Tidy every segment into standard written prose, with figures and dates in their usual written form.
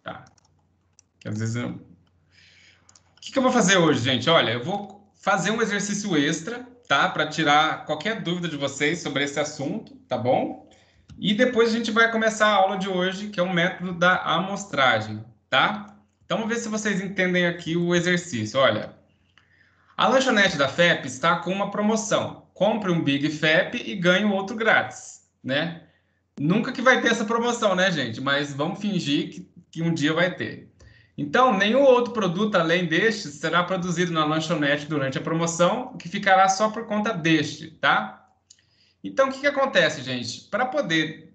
Tá. Que às vezes eu... O que eu vou fazer hoje, gente? Olha, eu vou fazer um exercício extra, tá? Para tirar qualquer dúvida de vocês sobre esse assunto, tá bom? E depois a gente vai começar a aula de hoje, que é o método da amostragem, tá? Então, vamos ver se vocês entendem aqui o exercício. Olha, a lanchonete da FEP está com uma promoção. Compre um Big FEP e ganhe o outro grátis, né? Nunca que vai ter essa promoção, né, gente? Mas vamos fingir que um dia vai ter. Então, nenhum outro produto além deste será produzido na lanchonete durante a promoção, que ficará só por conta deste, tá? Então, o que acontece, gente? Para poder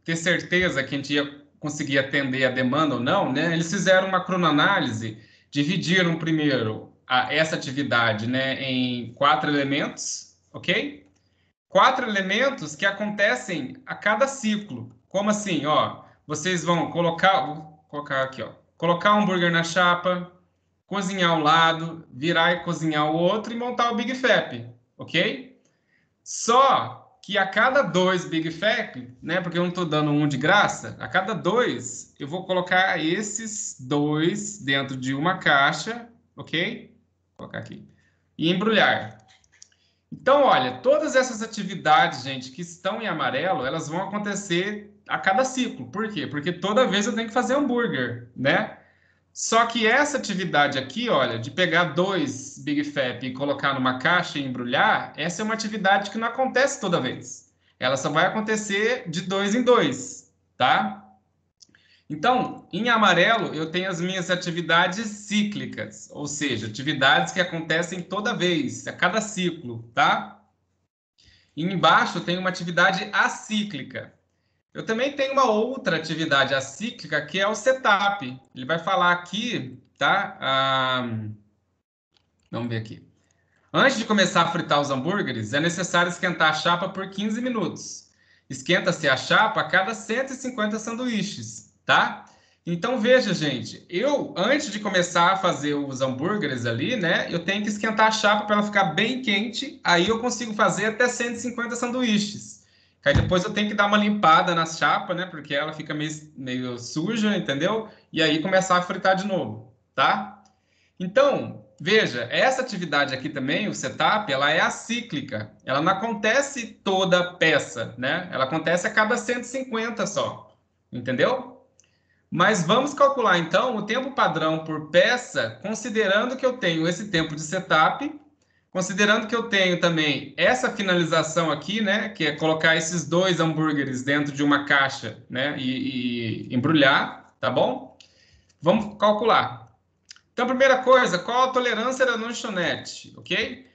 ter certeza que a gente ia conseguir atender a demanda ou não, né? Eles fizeram uma cronoanálise, dividiram primeiro essa atividade, né, em 4 elementos, ok? 4 elementos que acontecem a cada ciclo. Como assim, ó? Vocês vão colocar, vou colocar aqui, ó, colocar um hambúrguer na chapa, cozinhar um lado, virar e cozinhar o outro e montar o Big Fap, ok? Só que a cada 2 Big Fap, né? Porque eu não estou dando um de graça, a cada 2 eu vou colocar esses 2 dentro de uma caixa, ok? Vou colocar aqui. E embrulhar. Então, olha, todas essas atividades, gente, que estão em amarelo, elas vão acontecer a cada ciclo. Por quê? Porque toda vez eu tenho que fazer hambúrguer, né? Só que essa atividade aqui, olha, de pegar 2 Big Fap e colocar numa caixa e embrulhar, essa é uma atividade que não acontece toda vez. Ela só vai acontecer de 2 em 2, tá? Então, em amarelo, eu tenho as minhas atividades cíclicas, ou seja, atividades que acontecem toda vez, a cada ciclo, tá? E embaixo tem uma atividade acíclica. Eu também tenho uma outra atividade acíclica que é o setup. Ele vai falar aqui, tá? Vamos ver aqui. Antes de começar a fritar os hambúrgueres, é necessário esquentar a chapa por 15 minutos. Esquenta-se a chapa a cada 150 sanduíches, tá? Então veja, gente, eu antes de começar a fazer os hambúrgueres ali, né, eu tenho que esquentar a chapa para ela ficar bem quente, aí eu consigo fazer até 150 sanduíches. Aí depois eu tenho que dar uma limpada na chapa, né, porque ela fica meio suja, entendeu? E aí começar a fritar de novo, tá? Então, veja, essa atividade aqui também, o setup, ela é acíclica. Ela não acontece toda peça, né? Ela acontece a cada 150 só, entendeu? Mas vamos calcular então o tempo padrão por peça, considerando que eu tenho esse tempo de setup, considerando que eu tenho também essa finalização aqui, né, que é colocar esses 2 hambúrgueres dentro de uma caixa, né, e embrulhar, tá bom? Vamos calcular. Então, primeira coisa, qual a tolerância da lanchonete, ok?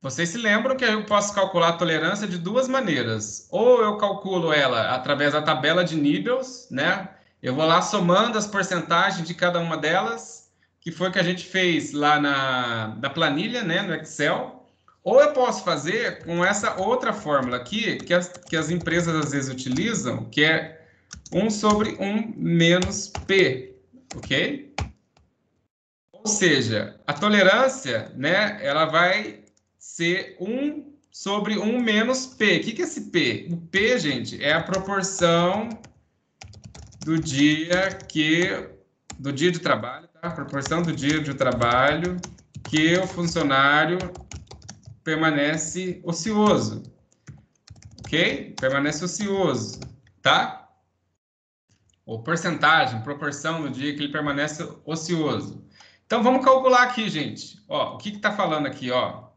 Vocês se lembram que eu posso calcular a tolerância de 2 maneiras. Ou eu calculo ela através da tabela de Nibbles, né? Eu vou lá somando as porcentagens de cada uma delas, que foi o que a gente fez lá na planilha, né, no Excel. Ou eu posso fazer com essa outra fórmula aqui, que as empresas às vezes utilizam, que é 1 sobre 1 menos P, ok? Ou seja, a tolerância, né, ela vai ser 1 sobre 1 menos P. O que é esse P? O P, gente, é a proporção do dia de trabalho, tá? A proporção do dia de trabalho que o funcionário permanece ocioso, ok? Permanece ocioso, tá? Ou porcentagem, proporção do dia que ele permanece ocioso. Então, vamos calcular aqui, gente. Ó, o que está falando aqui, ó?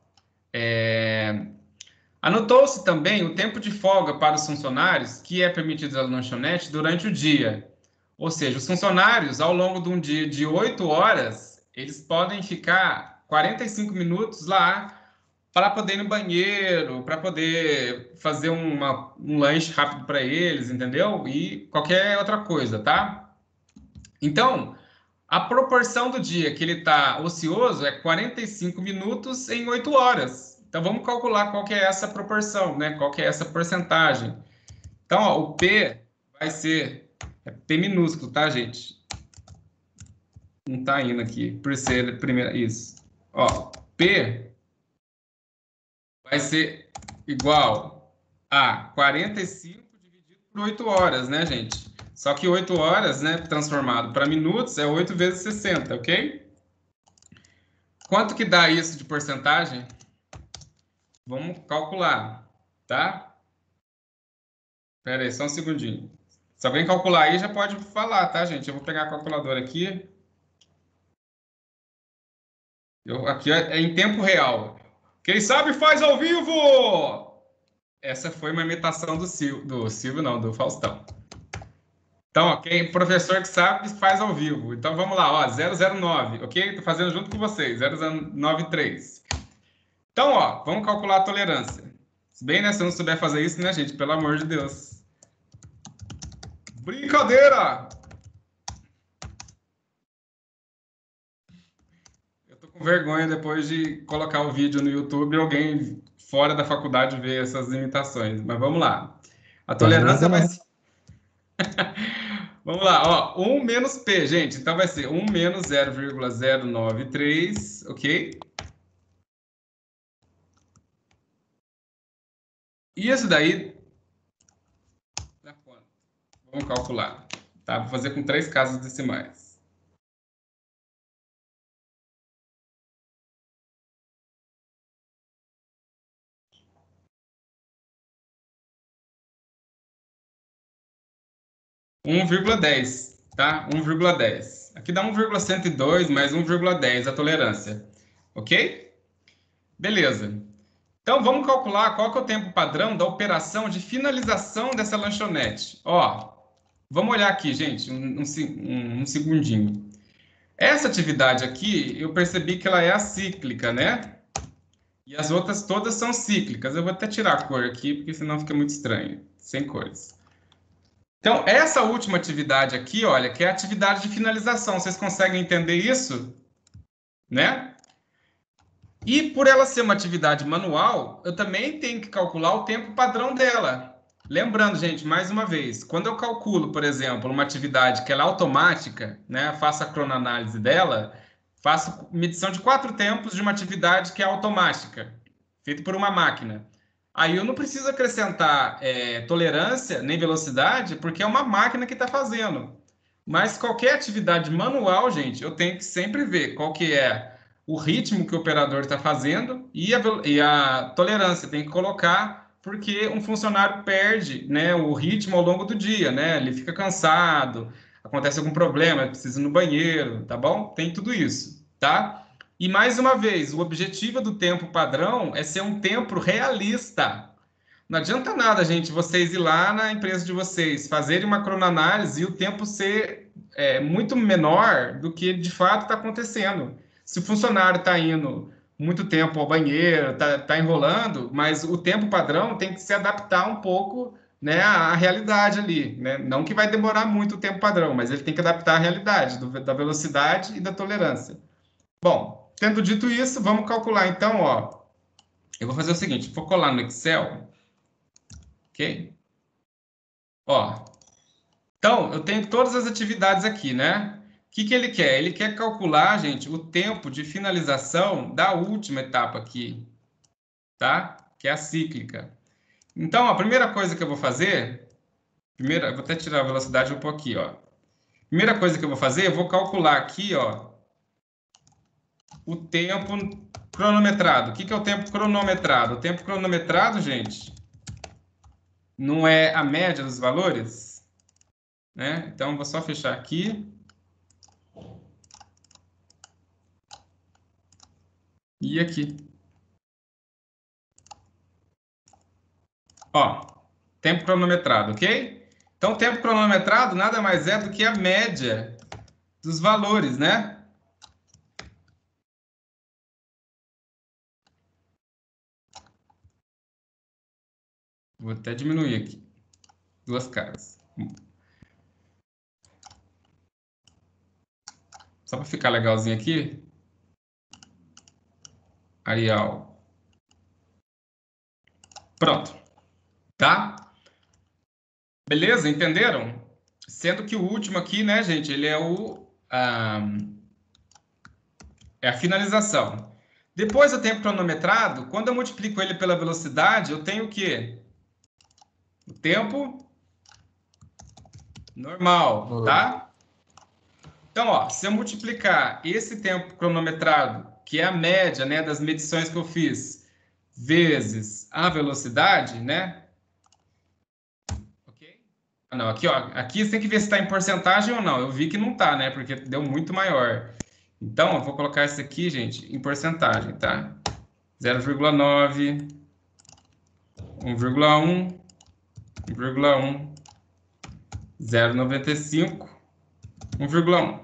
Anotou-se também o tempo de folga para os funcionários que é permitido na lanchonete durante o dia. Ou seja, os funcionários, ao longo de um dia de 8 horas, eles podem ficar 45 minutos lá para poder ir no banheiro, para poder fazer um lanche rápido para eles, entendeu? E qualquer outra coisa, tá? Então, a proporção do dia que ele está ocioso é 45 minutos em 8 horas. Então, vamos calcular qual que é essa proporção, né? Qual que é essa porcentagem. Então, ó, o P vai ser P minúsculo, tá, gente? Não está indo aqui, por ser primeira. Isso. Ó, P vai ser igual a 45 dividido por 8 horas, né, gente? Só que 8 horas, né, transformado para minutos, é 8 vezes 60, ok? Quanto que dá isso de porcentagem? Vamos calcular, tá? Espera aí, só um segundinho. Se alguém calcular aí, já pode falar, tá, gente? Eu vou pegar a calculadora aqui. Aqui é em tempo real. Quem sabe faz ao vivo! Essa foi uma imitação do Silvio, não, do Faustão. Então, ó, quem professor que sabe faz ao vivo. Então vamos lá, ó, 009, ok? Tô fazendo junto com vocês, 0093. Então, ó, vamos calcular a tolerância. Se bem, né, se eu não souber fazer isso, né, gente? Pelo amor de Deus. Brincadeira! Eu tô com vergonha depois de colocar o vídeo no YouTube e alguém fora da faculdade ver essas imitações. Mas vamos lá. A tolerância vai ser... Vamos lá, ó, 1 menos P, gente. Então vai ser 1 menos 0,093, ok? E isso daí dá quanto? Vamos calcular. Tá? Vou fazer com 3 casas decimais. Um 1,10, tá? 1,10. Aqui dá 1,102 mais 1,10 a tolerância. Ok? Beleza. Então, vamos calcular qual que é o tempo padrão da operação de finalização dessa lanchonete. Ó, vamos olhar aqui, gente, um segundinho. Essa atividade aqui, eu percebi que ela é acíclica, né? E as outras todas são cíclicas. Eu vou até tirar a cor aqui, porque senão fica muito estranho, sem cores. Então, essa última atividade aqui, olha, que é a atividade de finalização. Vocês conseguem entender isso? Né? E por ela ser uma atividade manual, eu também tenho que calcular o tempo padrão dela. Lembrando, gente, mais uma vez, quando eu calculo, por exemplo, uma atividade que ela é automática, né, faço a cronoanálise dela, faço medição de 4 tempos de uma atividade que é automática, feita por uma máquina. Aí eu não preciso acrescentar tolerância nem velocidade, porque é uma máquina que está fazendo. Mas qualquer atividade manual, gente, eu tenho que sempre ver qual que é o ritmo que o operador está fazendo e a tolerância. Tem que colocar porque um funcionário perde, né, o ritmo ao longo do dia, né? Ele fica cansado, acontece algum problema, precisa ir no banheiro, tá bom? Tem tudo isso, tá? E mais uma vez, o objetivo do tempo padrão é ser um tempo realista. Não adianta nada, gente, vocês ir lá na empresa de vocês, fazerem uma cronoanálise e o tempo ser muito menor do que de fato está acontecendo. Se o funcionário está indo muito tempo ao banheiro, tá enrolando, mas o tempo padrão tem que se adaptar um pouco, né, à realidade ali, né? Não que vai demorar muito o tempo padrão, mas ele tem que adaptar à realidade da velocidade e da tolerância. Bom, tendo dito isso, vamos calcular então, ó. Eu vou fazer o seguinte, vou colar no Excel, ok? Ó, então, eu tenho todas as atividades aqui, né? O que que ele quer? Ele quer calcular, gente, o tempo de finalização da última etapa aqui, tá? Que é a cíclica. Então, a primeira coisa que eu vou fazer, eu vou até tirar a velocidade um pouquinho, ó. Primeira coisa que eu vou fazer, eu vou calcular aqui, ó, o tempo cronometrado. O que que é o tempo cronometrado? O tempo cronometrado, gente, não é a média dos valores, né? Então, vou só fechar aqui. E aqui. Ó, tempo cronometrado, ok? Então, tempo cronometrado nada mais é do que a média dos valores, né? Vou até diminuir aqui. 2 caras. Só para ficar legalzinho aqui. Arial. Pronto. Tá? Beleza? Entenderam? Sendo que o último aqui, né, gente, ele é é a finalização. Depois do tempo cronometrado, quando eu multiplico ele pela velocidade, eu tenho o quê? O tempo Normal, tá? Então, ó, se eu multiplicar esse tempo cronometrado, que é a média, né, das medições que eu fiz, vezes a velocidade, né? Ok? Ah, não, aqui, ó, aqui você tem que ver se está em porcentagem ou não. Eu vi que não está, né? Porque deu muito maior. Então, eu vou colocar isso aqui, gente, em porcentagem, tá? 0,9, 1,1, 1,1, 0,95, 1,1.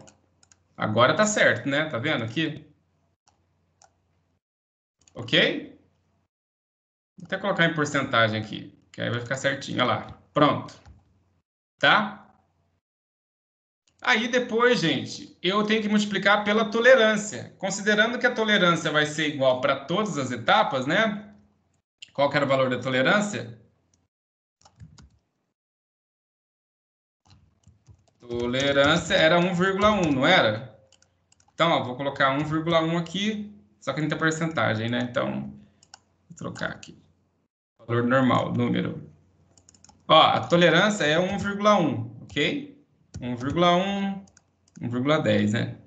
Agora tá certo, né? Tá vendo aqui? Ok? Vou até colocar em porcentagem aqui, que aí vai ficar certinho. Olha lá. Pronto. Tá? Aí depois, gente, eu tenho que multiplicar pela tolerância. Considerando que a tolerância vai ser igual para todas as etapas, né? Qual que era o valor da tolerância? Tolerância era 1,1, não era? Então, ó, vou colocar 1,1 aqui, só que não tem porcentagem, né? Então, vou trocar aqui. Valor normal, número. Ó, a tolerância é 1,1, ok? 1,1, 1,10, né?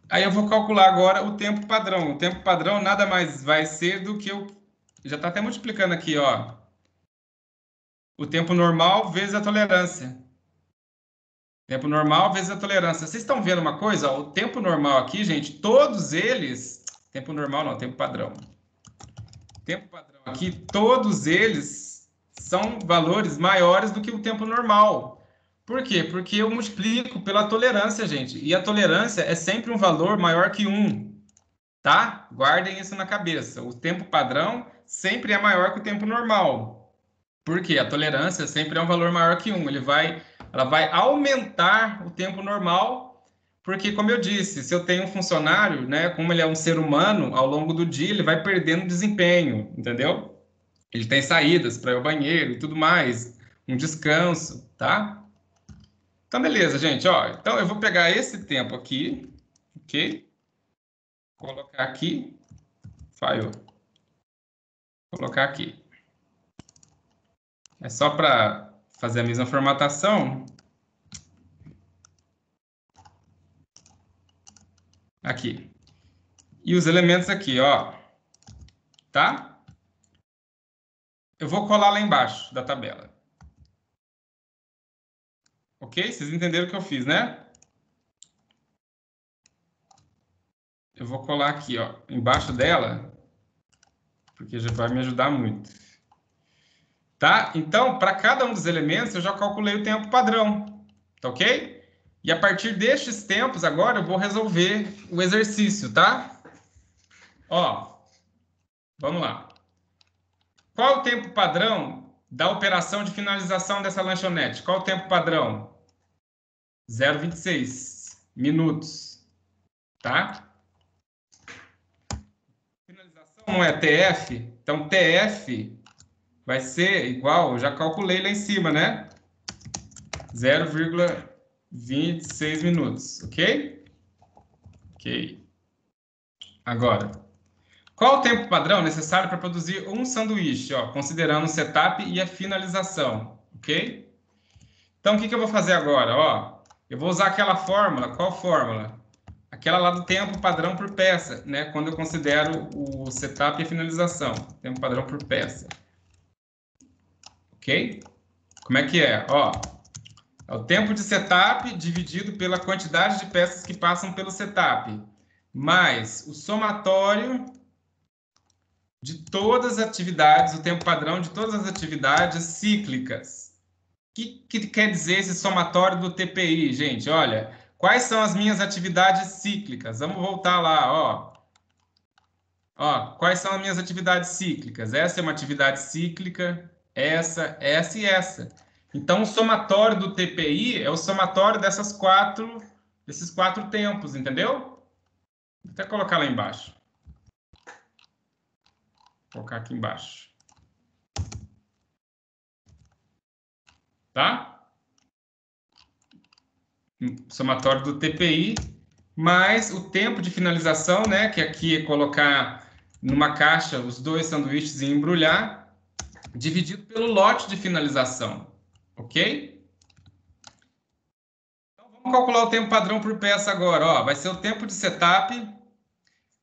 Aí eu vou calcular agora o tempo padrão. O tempo padrão nada mais vai ser do que o... Já está até multiplicando aqui, ó. O tempo normal vezes a tolerância. Tempo normal vezes a tolerância. Vocês estão vendo uma coisa? Ó, o tempo normal aqui, gente, todos eles... Tempo normal não, tempo padrão. Tempo padrão aqui, todos eles são valores maiores do que o tempo normal. Por quê? Porque eu multiplico pela tolerância, gente. E a tolerância é sempre um valor maior que 1. Tá? Guardem isso na cabeça. O tempo padrão sempre é maior que o tempo normal. Por quê? A tolerância sempre é um valor maior que 1. Ela vai aumentar o tempo normal, porque, como eu disse, se eu tenho um funcionário, né, como ele é um ser humano, ao longo do dia ele vai perdendo desempenho, entendeu? Ele tem saídas para ir ao banheiro e tudo mais, um descanso, tá? Então, beleza, gente, ó. Então, eu vou pegar esse tempo aqui, ok? Colocar aqui, falhou. Colocar aqui. É só para fazer a mesma formatação. Aqui. E os elementos aqui, ó. Tá? Eu vou colar lá embaixo da tabela. Ok? Vocês entenderam o que eu fiz, né? Eu vou colar aqui, ó, embaixo dela, porque já vai me ajudar muito. Tá? Então, para cada um dos elementos, eu já calculei o tempo padrão. Tá ok? E a partir destes tempos, agora eu vou resolver o exercício, tá? Ó, vamos lá. Qual o tempo padrão da operação de finalização dessa lanchonete? Qual o tempo padrão? 0,26 minutos, tá? Finalização não é TF, então TF vai ser igual, já calculei lá em cima, né? 0,26 minutos, ok? Ok. Agora, qual o tempo padrão necessário para produzir um sanduíche, ó, considerando o setup e a finalização, ok? Então, o que que eu vou fazer agora? Ó, eu vou usar aquela fórmula. Qual fórmula? Aquela lá do tempo padrão por peça, né? Quando eu considero o setup e a finalização. Tempo padrão por peça. Ok? Como é que é? Ó, é o tempo de setup dividido pela quantidade de peças que passam pelo setup, mais o somatório de todas as atividades, o tempo padrão de todas as atividades cíclicas. O que quer dizer esse somatório do TPI, gente? Olha, quais são as minhas atividades cíclicas? Vamos voltar lá, ó. Ó, quais são as minhas atividades cíclicas? Essa é uma atividade cíclica, essa e essa. Então, o somatório do TPI é o somatório desses quatro tempos, entendeu? Vou até colocar lá embaixo. Vou colocar aqui embaixo. Tá? Somatório do TPI, mais o tempo de finalização, né? Que aqui é colocar numa caixa os dois sanduíches e embrulhar, dividido pelo lote de finalização. Ok? Então, vamos calcular o tempo padrão por peça agora. Ó, vai ser o tempo de setup.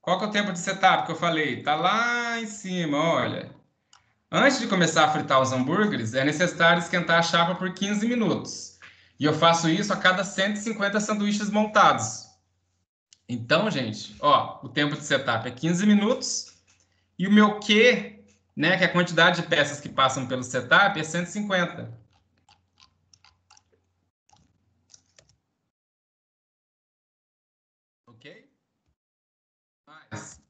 Qual que é o tempo de setup que eu falei? Tá lá em cima, olha. Antes de começar a fritar os hambúrgueres, é necessário esquentar a chapa por 15 minutos. E eu faço isso a cada 150 sanduíches montados. Então, gente, ó, o tempo de setup é 15 minutos. E o meu Q, né, que é a quantidade de peças que passam pelo setup, é 150. Ok? Mas,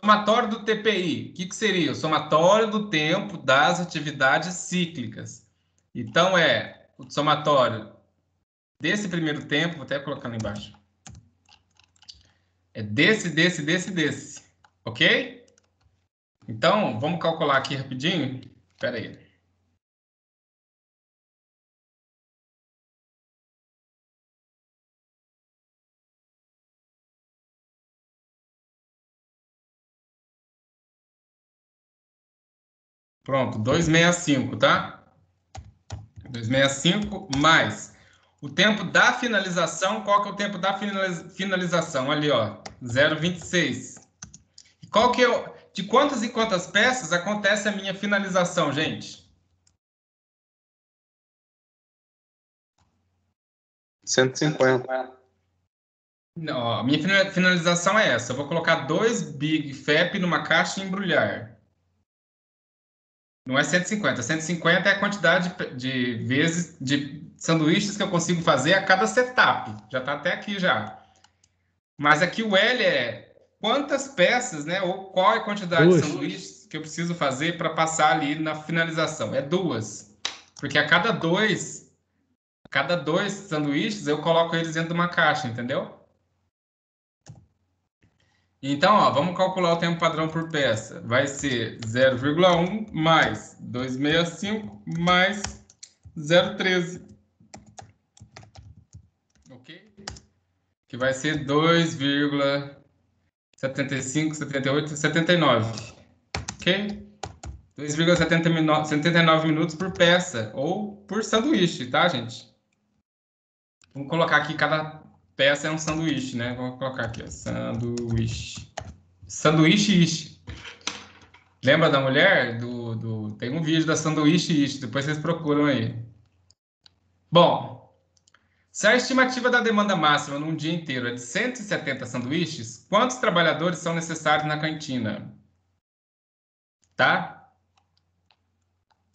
somatório do TPI, o que seria? O somatório do tempo das atividades cíclicas. Então, é o somatório desse primeiro tempo, vou até colocar lá embaixo. É desse. Ok? Então, vamos calcular aqui rapidinho. Espera aí. Pronto, 265, tá? 265 mais o tempo da finalização. Qual que é o tempo da finalização? Ali, ó, 0,26. E qual que é de quantas e quantas peças acontece a minha finalização, gente? 150. Não, a minha finalização é essa. Eu vou colocar 2 Big Fap numa caixa e embrulhar. Não é 150. 150 é a quantidade de vezes de sanduíches que eu consigo fazer a cada setup. Já está até aqui já. Mas aqui o L é quantas peças, né? Ou qual é a quantidade de sanduíches que eu preciso fazer para passar ali na finalização? É 2. Porque a cada dois sanduíches eu coloco eles dentro de uma caixa, entendeu? Então, ó, vamos calcular o tempo padrão por peça. Vai ser 0,1 mais 265 mais 0,13. Ok? Que vai ser 2,75, 78, 79. Ok? 2,79 minutos por peça ou por sanduíche, tá, gente? Vamos colocar aqui, cada peça é um sanduíche, né? Vou colocar aqui, ó, sanduíche. Sanduíche. Lembra da mulher? Tem um vídeo da sanduíche, depois vocês procuram aí. Bom, se a estimativa da demanda máxima num dia inteiro é de 170 sanduíches, quantos trabalhadores são necessários na cantina? Tá?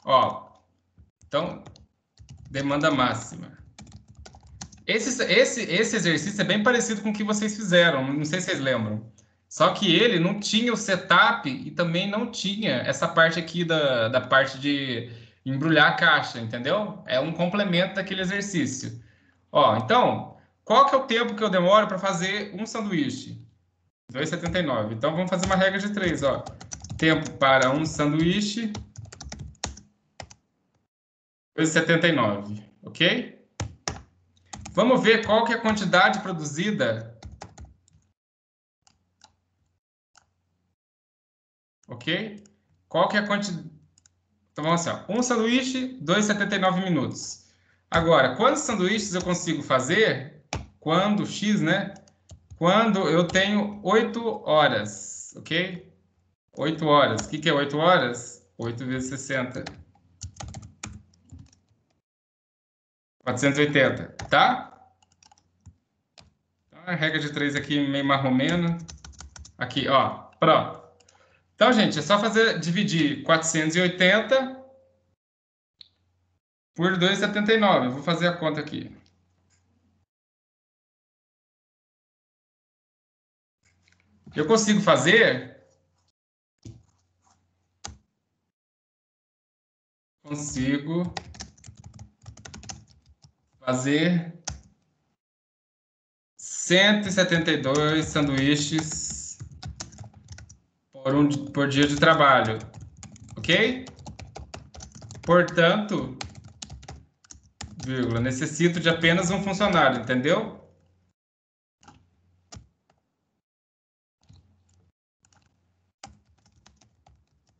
Ó, então, demanda máxima. Esse exercício é bem parecido com o que vocês fizeram, não sei se vocês lembram. Só que ele não tinha o setup e também não tinha essa parte aqui da parte de embrulhar a caixa, entendeu? É um complemento daquele exercício. Ó, então, qual que é o tempo que eu demoro para fazer um sanduíche? 2,79. Então, vamos fazer uma regra de 3, ó. Tempo para um sanduíche, 2,79, ok? Vamos ver qual que é a quantidade produzida, ok? Qual que é a quantidade... Então, vamos assim, ó. Um sanduíche, 2,79 minutos. Agora, quantos sanduíches eu consigo fazer quando, X, né? Quando eu tenho 8 horas, ok? 8 horas. O que é 8 horas? 8 vezes 60. 480, tá? Então, a regra de 3 aqui, meio marromeno. Aqui, ó, pronto. Então, gente, é só dividir 480 por 2,79. Vou fazer a conta aqui. Eu consigo fazer... Consigo fazer 172 sanduíches por dia de trabalho, ok? Portanto, vírgula, necessito de apenas um funcionário, entendeu?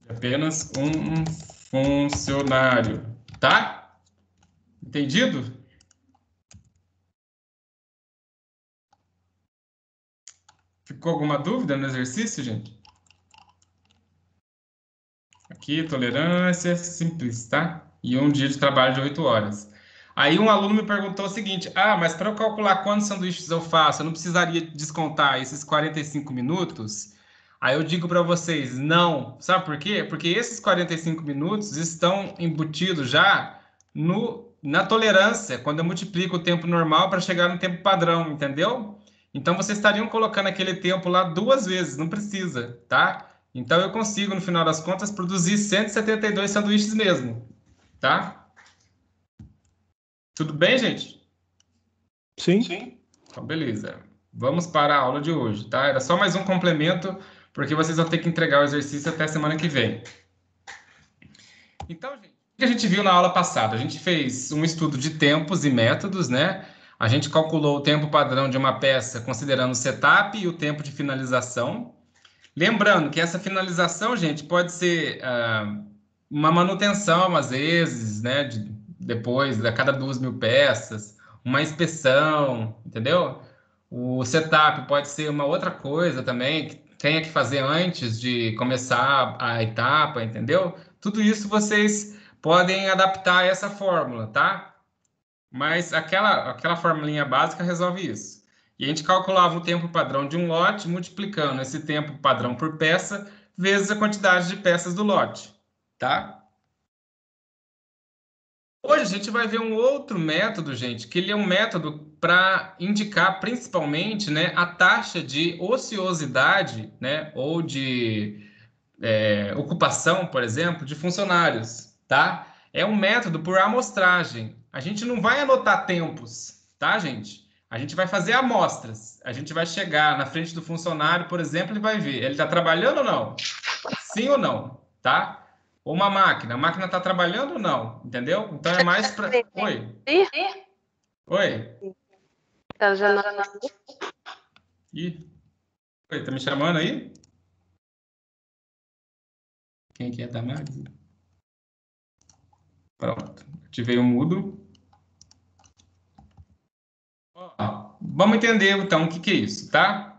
De apenas um funcionário, tá? Entendido? Ficou alguma dúvida no exercício, gente? Aqui, tolerância, simples, tá? E um dia de trabalho de 8 horas. Aí um aluno me perguntou o seguinte: ah, mas para eu calcular quantos sanduíches eu faço, eu não precisaria descontar esses 45 minutos? Aí eu digo para vocês, não. Sabe por quê? Porque esses 45 minutos estão embutidos já na tolerância, quando eu multiplico o tempo normal para chegar no tempo padrão, entendeu? Então vocês estariam colocando aquele tempo lá duas vezes, não precisa, tá? Então eu consigo, no final das contas, produzir 172 sanduíches mesmo, tá? Tudo bem, gente? Sim. Então, beleza. Vamos para a aula de hoje, tá? Era só mais um complemento, porque vocês vão ter que entregar o exercício até semana que vem. Então, gente, o que a gente viu na aula passada? A gente fez um estudo de tempos e métodos, né? A gente calculou o tempo padrão de uma peça considerando o setup e o tempo de finalização. Lembrando que essa finalização, gente, pode ser uma manutenção, às vezes, né? Depois, a cada 2.000 peças, uma inspeção, entendeu? O setup pode ser uma outra coisa também, que tenha que fazer antes de começar a etapa, entendeu? Tudo isso vocês podem adaptar a essa fórmula, tá? Mas aquela formulinha básica resolve isso. E a gente calculava o tempo padrão de um lote, multiplicando esse tempo padrão por peça, vezes a quantidade de peças do lote, tá? Hoje a gente vai ver um outro método, gente, que ele é um método para indicar principalmente, né, a taxa de ociosidade, né, ou de ocupação, por exemplo, de funcionários, tá? É um método por amostragem. A gente não vai anotar tempos, tá, gente? A gente vai fazer amostras. A gente vai chegar na frente do funcionário, por exemplo, e vai ver, ele está trabalhando ou não? Sim ou não, tá? Ou uma máquina, a máquina está trabalhando ou não? Entendeu? Então é mais para... Oi? Oi? Tá já Ih. Oi, tá me chamando aí? Quem que é Damares? Pronto. Ativei o mudo. Ó, vamos entender, então, o que que é isso, tá?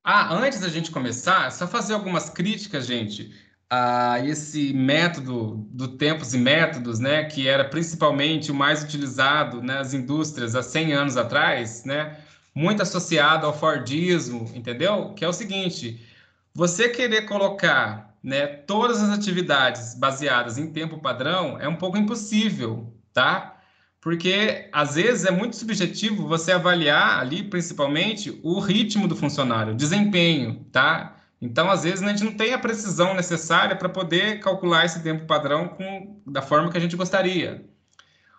Ah, antes da gente começar, só fazer algumas críticas, gente, a esse método do tempos e métodos, né, que era principalmente o mais utilizado nas indústrias há 100 anos atrás, né, muito associado ao Fordismo, entendeu? Que é o seguinte, você querer colocar, né, todas as atividades baseadas em tempo padrão é um pouco impossível, tá? Porque às vezes é muito subjetivo você avaliar ali, principalmente, o ritmo do funcionário, o desempenho, tá? Então, às vezes, a gente não tem a precisão necessária para poder calcular esse tempo padrão da forma que a gente gostaria.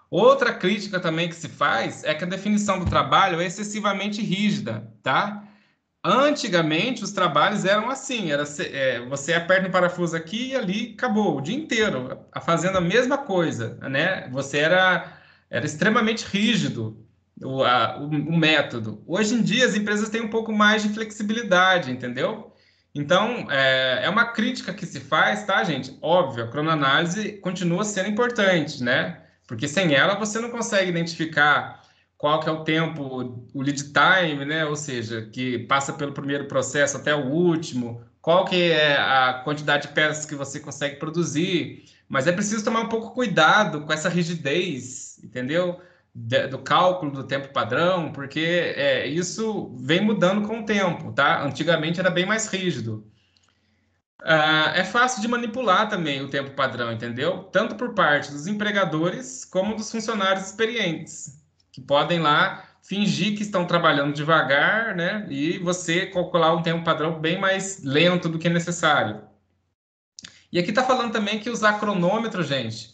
Outra crítica também que se faz é que a definição do trabalho é excessivamente rígida, tá? Antigamente, os trabalhos eram assim, você aperta um parafuso aqui e ali acabou, o dia inteiro, fazendo a mesma coisa, né? Era extremamente rígido o método. Hoje em dia, as empresas têm um pouco mais de flexibilidade, entendeu? Então, é uma crítica que se faz, tá, gente? Óbvio, a cronoanálise continua sendo importante, né? Porque sem ela você não consegue identificar qual que é o tempo, o lead time, né? Ou seja, que passa pelo primeiro processo até o último, qual que é a quantidade de peças que você consegue produzir, mas é preciso tomar um pouco cuidado com essa rigidez, entendeu? Do cálculo do tempo padrão, porque isso vem mudando com o tempo, tá? Antigamente era bem mais rígido. É fácil de manipular também o tempo padrão, entendeu? Tanto por parte dos empregadores como dos funcionários experientes, que podem lá fingir que estão trabalhando devagar, né? E você calcular um tempo padrão bem mais lento do que necessário. E aqui está falando também que usar cronômetro, gente,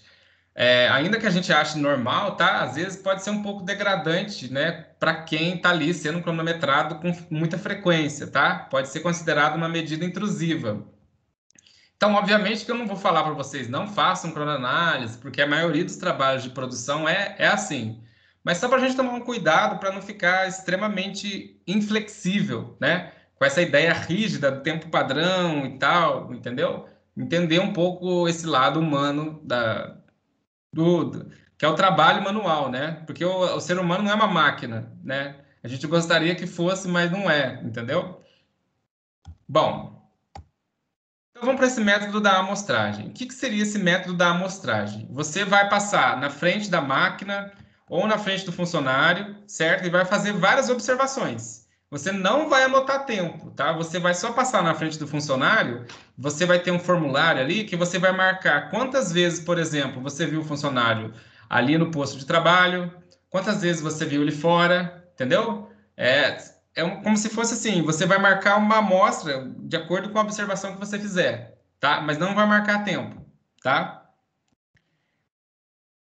ainda que a gente ache normal, tá? Às vezes pode ser um pouco degradante, né? Para quem está ali sendo cronometrado com muita frequência, tá? Pode ser considerado uma medida intrusiva. Então, obviamente que eu não vou falar para vocês, não façam cronoanálise, porque a maioria dos trabalhos de produção é assim. Mas só para a gente tomar um cuidado para não ficar extremamente inflexível, né? Com essa ideia rígida do tempo padrão e tal, entendeu? Entender um pouco esse lado humano que é o trabalho manual, né? Porque o ser humano não é uma máquina, né? A gente gostaria que fosse, mas não é, entendeu? Bom, então vamos para esse método da amostragem. O que que seria esse método da amostragem? Você vai passar na frente da máquina ou na frente do funcionário, certo? E vai fazer várias observações. Você não vai anotar tempo, tá? Você vai só passar na frente do funcionário, você vai ter um formulário ali que você vai marcar quantas vezes, por exemplo, você viu o funcionário ali no posto de trabalho, quantas vezes você viu ele fora, entendeu? Como se fosse assim, você vai marcar uma amostra de acordo com a observação que você fizer, tá? Mas não vai marcar tempo, tá?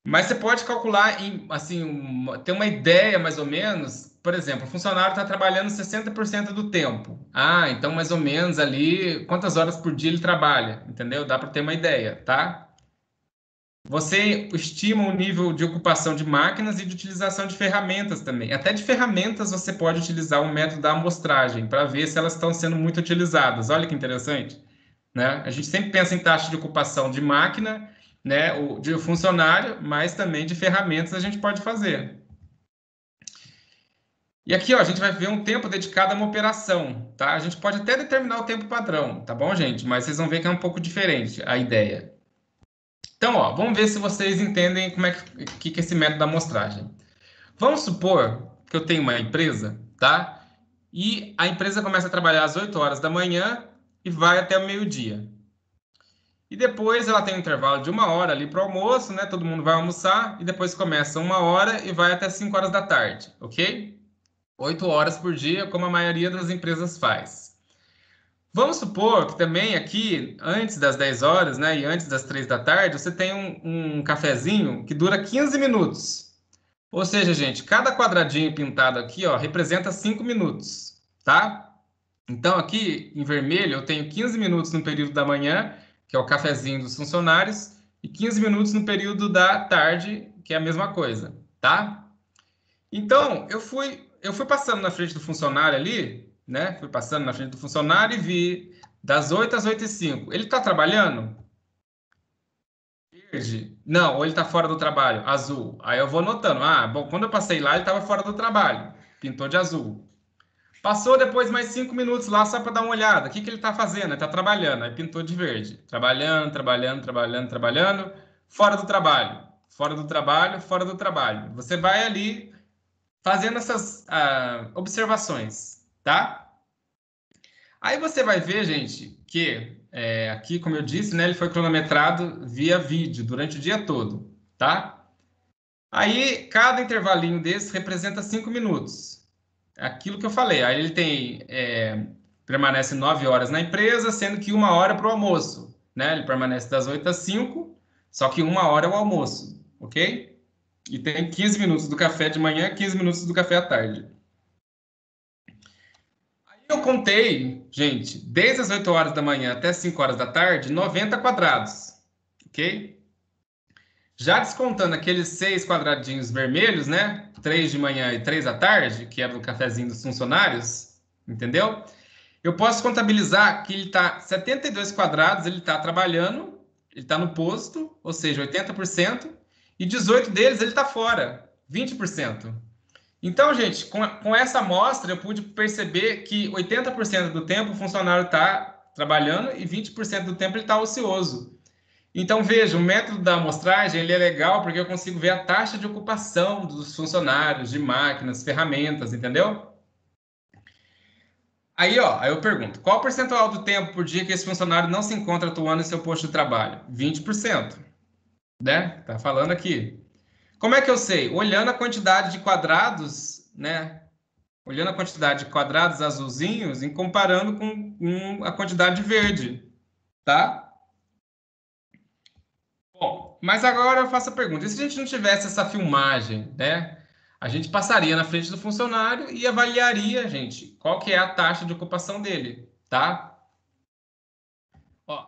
Mas você pode calcular, assim, ter uma ideia mais ou menos. Por exemplo, o funcionário está trabalhando 60% do tempo. Ah, então mais ou menos ali, quantas horas por dia ele trabalha, entendeu? Dá para ter uma ideia, tá? Você estima o nível de ocupação de máquinas e de utilização de ferramentas também. Até de ferramentas você pode utilizar o método da amostragem para ver se elas estão sendo muito utilizadas. Olha que interessante, né? A gente sempre pensa em taxa de ocupação de máquina, né, de funcionário, mas também de ferramentas a gente pode fazer. E aqui, ó, a gente vai ver um tempo dedicado a uma operação, tá? A gente pode até determinar o tempo padrão, tá bom, gente? Mas vocês vão ver que é um pouco diferente a ideia. Então, ó, vamos ver se vocês entendem como é que é esse método da amostragem. Vamos supor que eu tenho uma empresa, tá? E a empresa começa a trabalhar às 8 horas da manhã e vai até o meio-dia. E depois ela tem um intervalo de 1 hora ali para o almoço, né? Todo mundo vai almoçar e depois começa 1 hora e vai até 5 horas da tarde, ok? 8 horas por dia, como a maioria das empresas faz. Vamos supor que também aqui, antes das 10 horas, né, e antes das 3 da tarde, você tem um cafezinho que dura 15 minutos. Ou seja, gente, cada quadradinho pintado aqui, ó, representa 5 minutos, tá? Então, aqui em vermelho, eu tenho 15 minutos no período da manhã, que é o cafezinho dos funcionários, e 15 minutos no período da tarde, que é a mesma coisa, tá? Então, eu fui passando na frente do funcionário ali, né? Fui passando na frente do funcionário e vi das 8 às 8h05. Ele está trabalhando? Verde? Não, ou ele está fora do trabalho? Azul. Aí eu vou notando. Ah, bom, quando eu passei lá, ele estava fora do trabalho. Pintou de azul. Passou depois mais 5 minutos lá só para dar uma olhada. O que que ele está fazendo? Ele está trabalhando. Aí pintou de verde. Trabalhando, trabalhando, trabalhando, trabalhando. Fora do trabalho. Fora do trabalho, fora do trabalho. Você vai ali fazendo essas observações, tá? Aí você vai ver, gente, que aqui, como eu disse, né, ele foi cronometrado via vídeo durante o dia todo, tá? Aí, cada intervalinho desse representa 5 minutos. Aquilo que eu falei. Aí ele permanece 9 horas na empresa, sendo que 1 hora para o almoço, né? Ele permanece das 8 às 5, só que 1 hora é o almoço, ok? E tem 15 minutos do café de manhã, 15 minutos do café à tarde. Eu contei, gente, desde as 8 horas da manhã até 5 horas da tarde, 90 quadrados, ok? Já descontando aqueles 6 quadradinhos vermelhos, né? 3 de manhã e 3 à tarde, que era o cafezinho dos funcionários, entendeu? Eu posso contabilizar que ele está 72 quadrados, ele está trabalhando, ele está no posto, ou seja, 80%, e 18 deles ele está fora, 20%. Então, gente, com essa amostra, eu pude perceber que 80% do tempo o funcionário está trabalhando e 20% do tempo ele está ocioso. Então, veja, o método da amostragem ele é legal porque eu consigo ver a taxa de ocupação dos funcionários, de máquinas, ferramentas, entendeu? Aí, ó, aí eu pergunto, qual o percentual do tempo por dia que esse funcionário não se encontra atuando em seu posto de trabalho? 20%, né? Tá falando aqui. Como é que eu sei? Olhando a quantidade de quadrados, né? Olhando a quantidade de quadrados azulzinhos e comparando com a quantidade de verde, tá? Bom, mas agora eu faço a pergunta: e se a gente não tivesse essa filmagem, né? A gente passaria na frente do funcionário e avaliaria, gente, qual que é a taxa de ocupação dele, tá? Ó,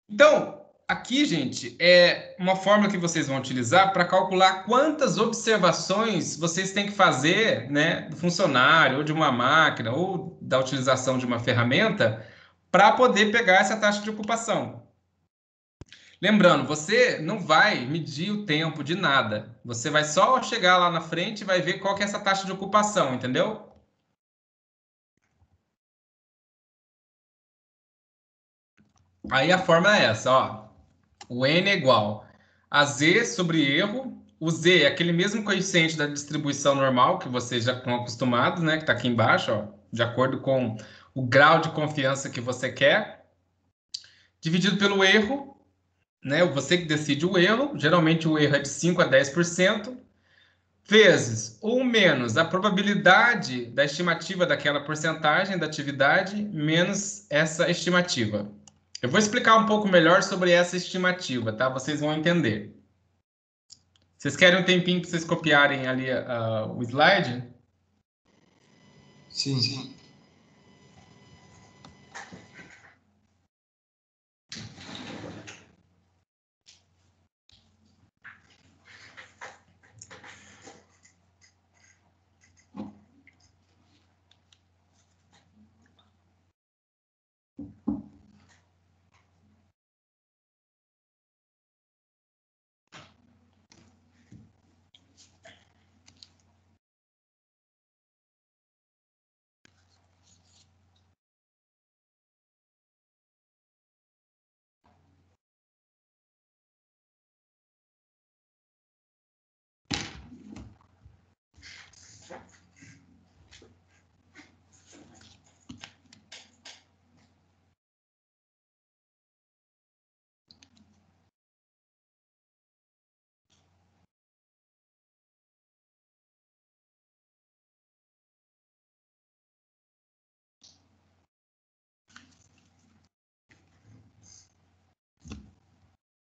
então, aqui, gente, é uma fórmula que vocês vão utilizar para calcular quantas observações vocês têm que fazer, né, do funcionário, ou de uma máquina, ou da utilização de uma ferramenta, para poder pegar essa taxa de ocupação. Lembrando, você não vai medir o tempo de nada. Você vai só chegar lá na frente e vai ver qual que é essa taxa de ocupação, entendeu? Aí a fórmula é essa, ó. O N é igual a Z sobre erro. O Z é aquele mesmo coeficiente da distribuição normal que vocês já estão acostumados, né? Que está aqui embaixo, ó, de acordo com o grau de confiança que você quer, dividido pelo erro, né? Você que decide o erro. Geralmente o erro é de 5 a 10%, vezes 1 menos a probabilidade da estimativa daquela porcentagem da atividade, menos essa estimativa. Eu vou explicar um pouco melhor sobre essa estimativa, tá? Vocês vão entender. Vocês querem um tempinho para vocês copiarem ali o slide? Sim.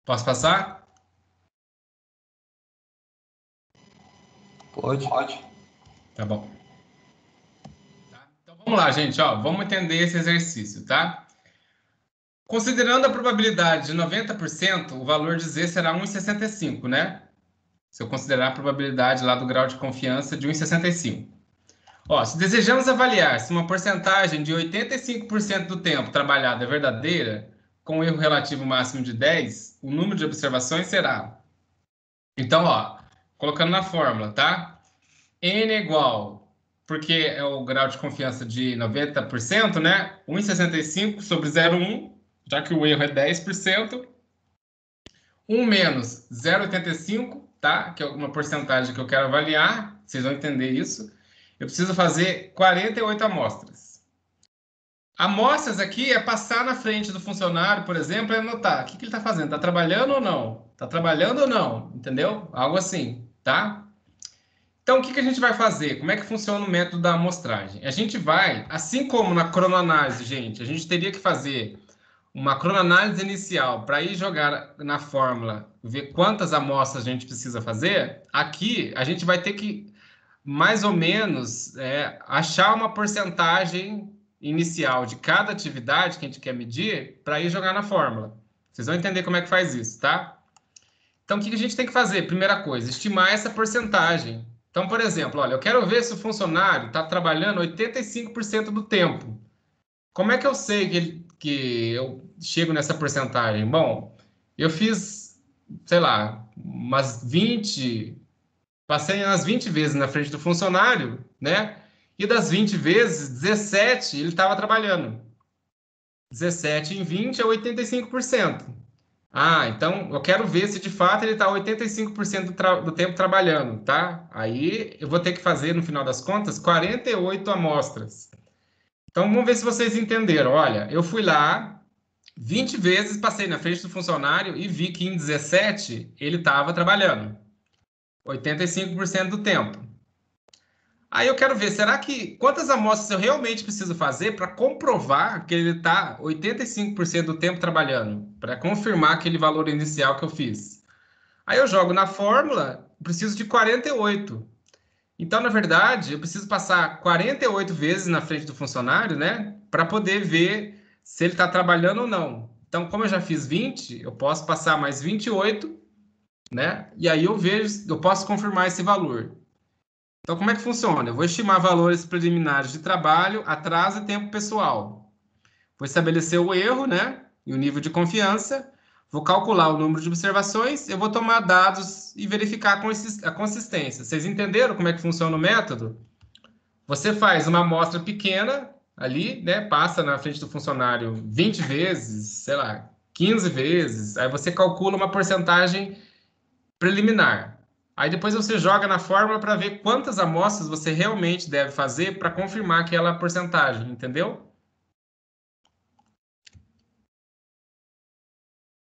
Posso passar? Pode. Tá bom. Tá? Então vamos lá, gente. Ó, vamos entender esse exercício, tá? Considerando a probabilidade de 90%, o valor de Z será 1,65, né? Se eu considerar a probabilidade lá do grau de confiança de 1,65. Ó, se desejamos avaliar se uma porcentagem de 85% do tempo trabalhado é verdadeira, com um erro relativo máximo de 10, o número de observações será... Então, ó, colocando na fórmula, tá? N é igual, porque é o grau de confiança de 90%, né? 1,65 sobre 0,1, já que o erro é 10%. 1 menos 0,85, tá? Que é uma porcentagem que eu quero avaliar. Vocês vão entender isso. Eu preciso fazer 48 amostras. Amostras aqui é passar na frente do funcionário, por exemplo, e anotar. O que ele está fazendo? Está trabalhando ou não? Está trabalhando ou não? Entendeu? Algo assim, tá? Então, o que a gente vai fazer? Como é que funciona o método da amostragem? A gente vai, assim como na cronoanálise, gente, a gente teria que fazer uma cronoanálise inicial para ir jogar na fórmula, ver quantas amostras a gente precisa fazer. Aqui, a gente vai ter que, mais ou menos, achar uma porcentagem inicial de cada atividade que a gente quer medir para ir jogar na fórmula. Vocês vão entender como é que faz isso, tá? Então, o que a gente tem que fazer? Primeira coisa, estimar essa porcentagem. Então, por exemplo, olha, eu quero ver se o funcionário está trabalhando 85% do tempo. Como é que eu sei que eu chego nessa porcentagem? Bom, eu fiz, sei lá, umas 20, passei umas 20 vezes na frente do funcionário, né? E das 20 vezes, 17 ele estava trabalhando. 17 em 20 é 85%. Ah, então eu quero ver se de fato ele está 85% do tempo trabalhando, tá? Aí eu vou ter que fazer, no final das contas, 48 amostras. Então vamos ver se vocês entenderam. Olha, eu fui lá 20 vezes, passei na frente do funcionário e vi que em 17 ele estava trabalhando. 85% do tempo. Aí eu quero ver, será que quantas amostras eu realmente preciso fazer para comprovar que ele está 85% do tempo trabalhando, para confirmar aquele valor inicial que eu fiz? Aí eu jogo na fórmula, preciso de 48. Então, na verdade, eu preciso passar 48 vezes na frente do funcionário, né, para poder ver se ele está trabalhando ou não. Então, como eu já fiz 20, eu posso passar mais 28, né? E aí eu vejo, eu posso confirmar esse valor. Então, como é que funciona? Eu vou estimar valores preliminares de trabalho, atraso e tempo pessoal. Vou estabelecer o erro, né? E o nível de confiança. vou calcular o número de observações, eu vou tomar dados e verificar a consistência. Vocês entenderam como é que funciona o método? Você faz uma amostra pequena ali, né? Passa na frente do funcionário 20 vezes, sei lá, 15 vezes. Aí você calcula uma porcentagem preliminar. Aí depois você joga na fórmula para ver quantas amostras você realmente deve fazer para confirmar aquela porcentagem, entendeu?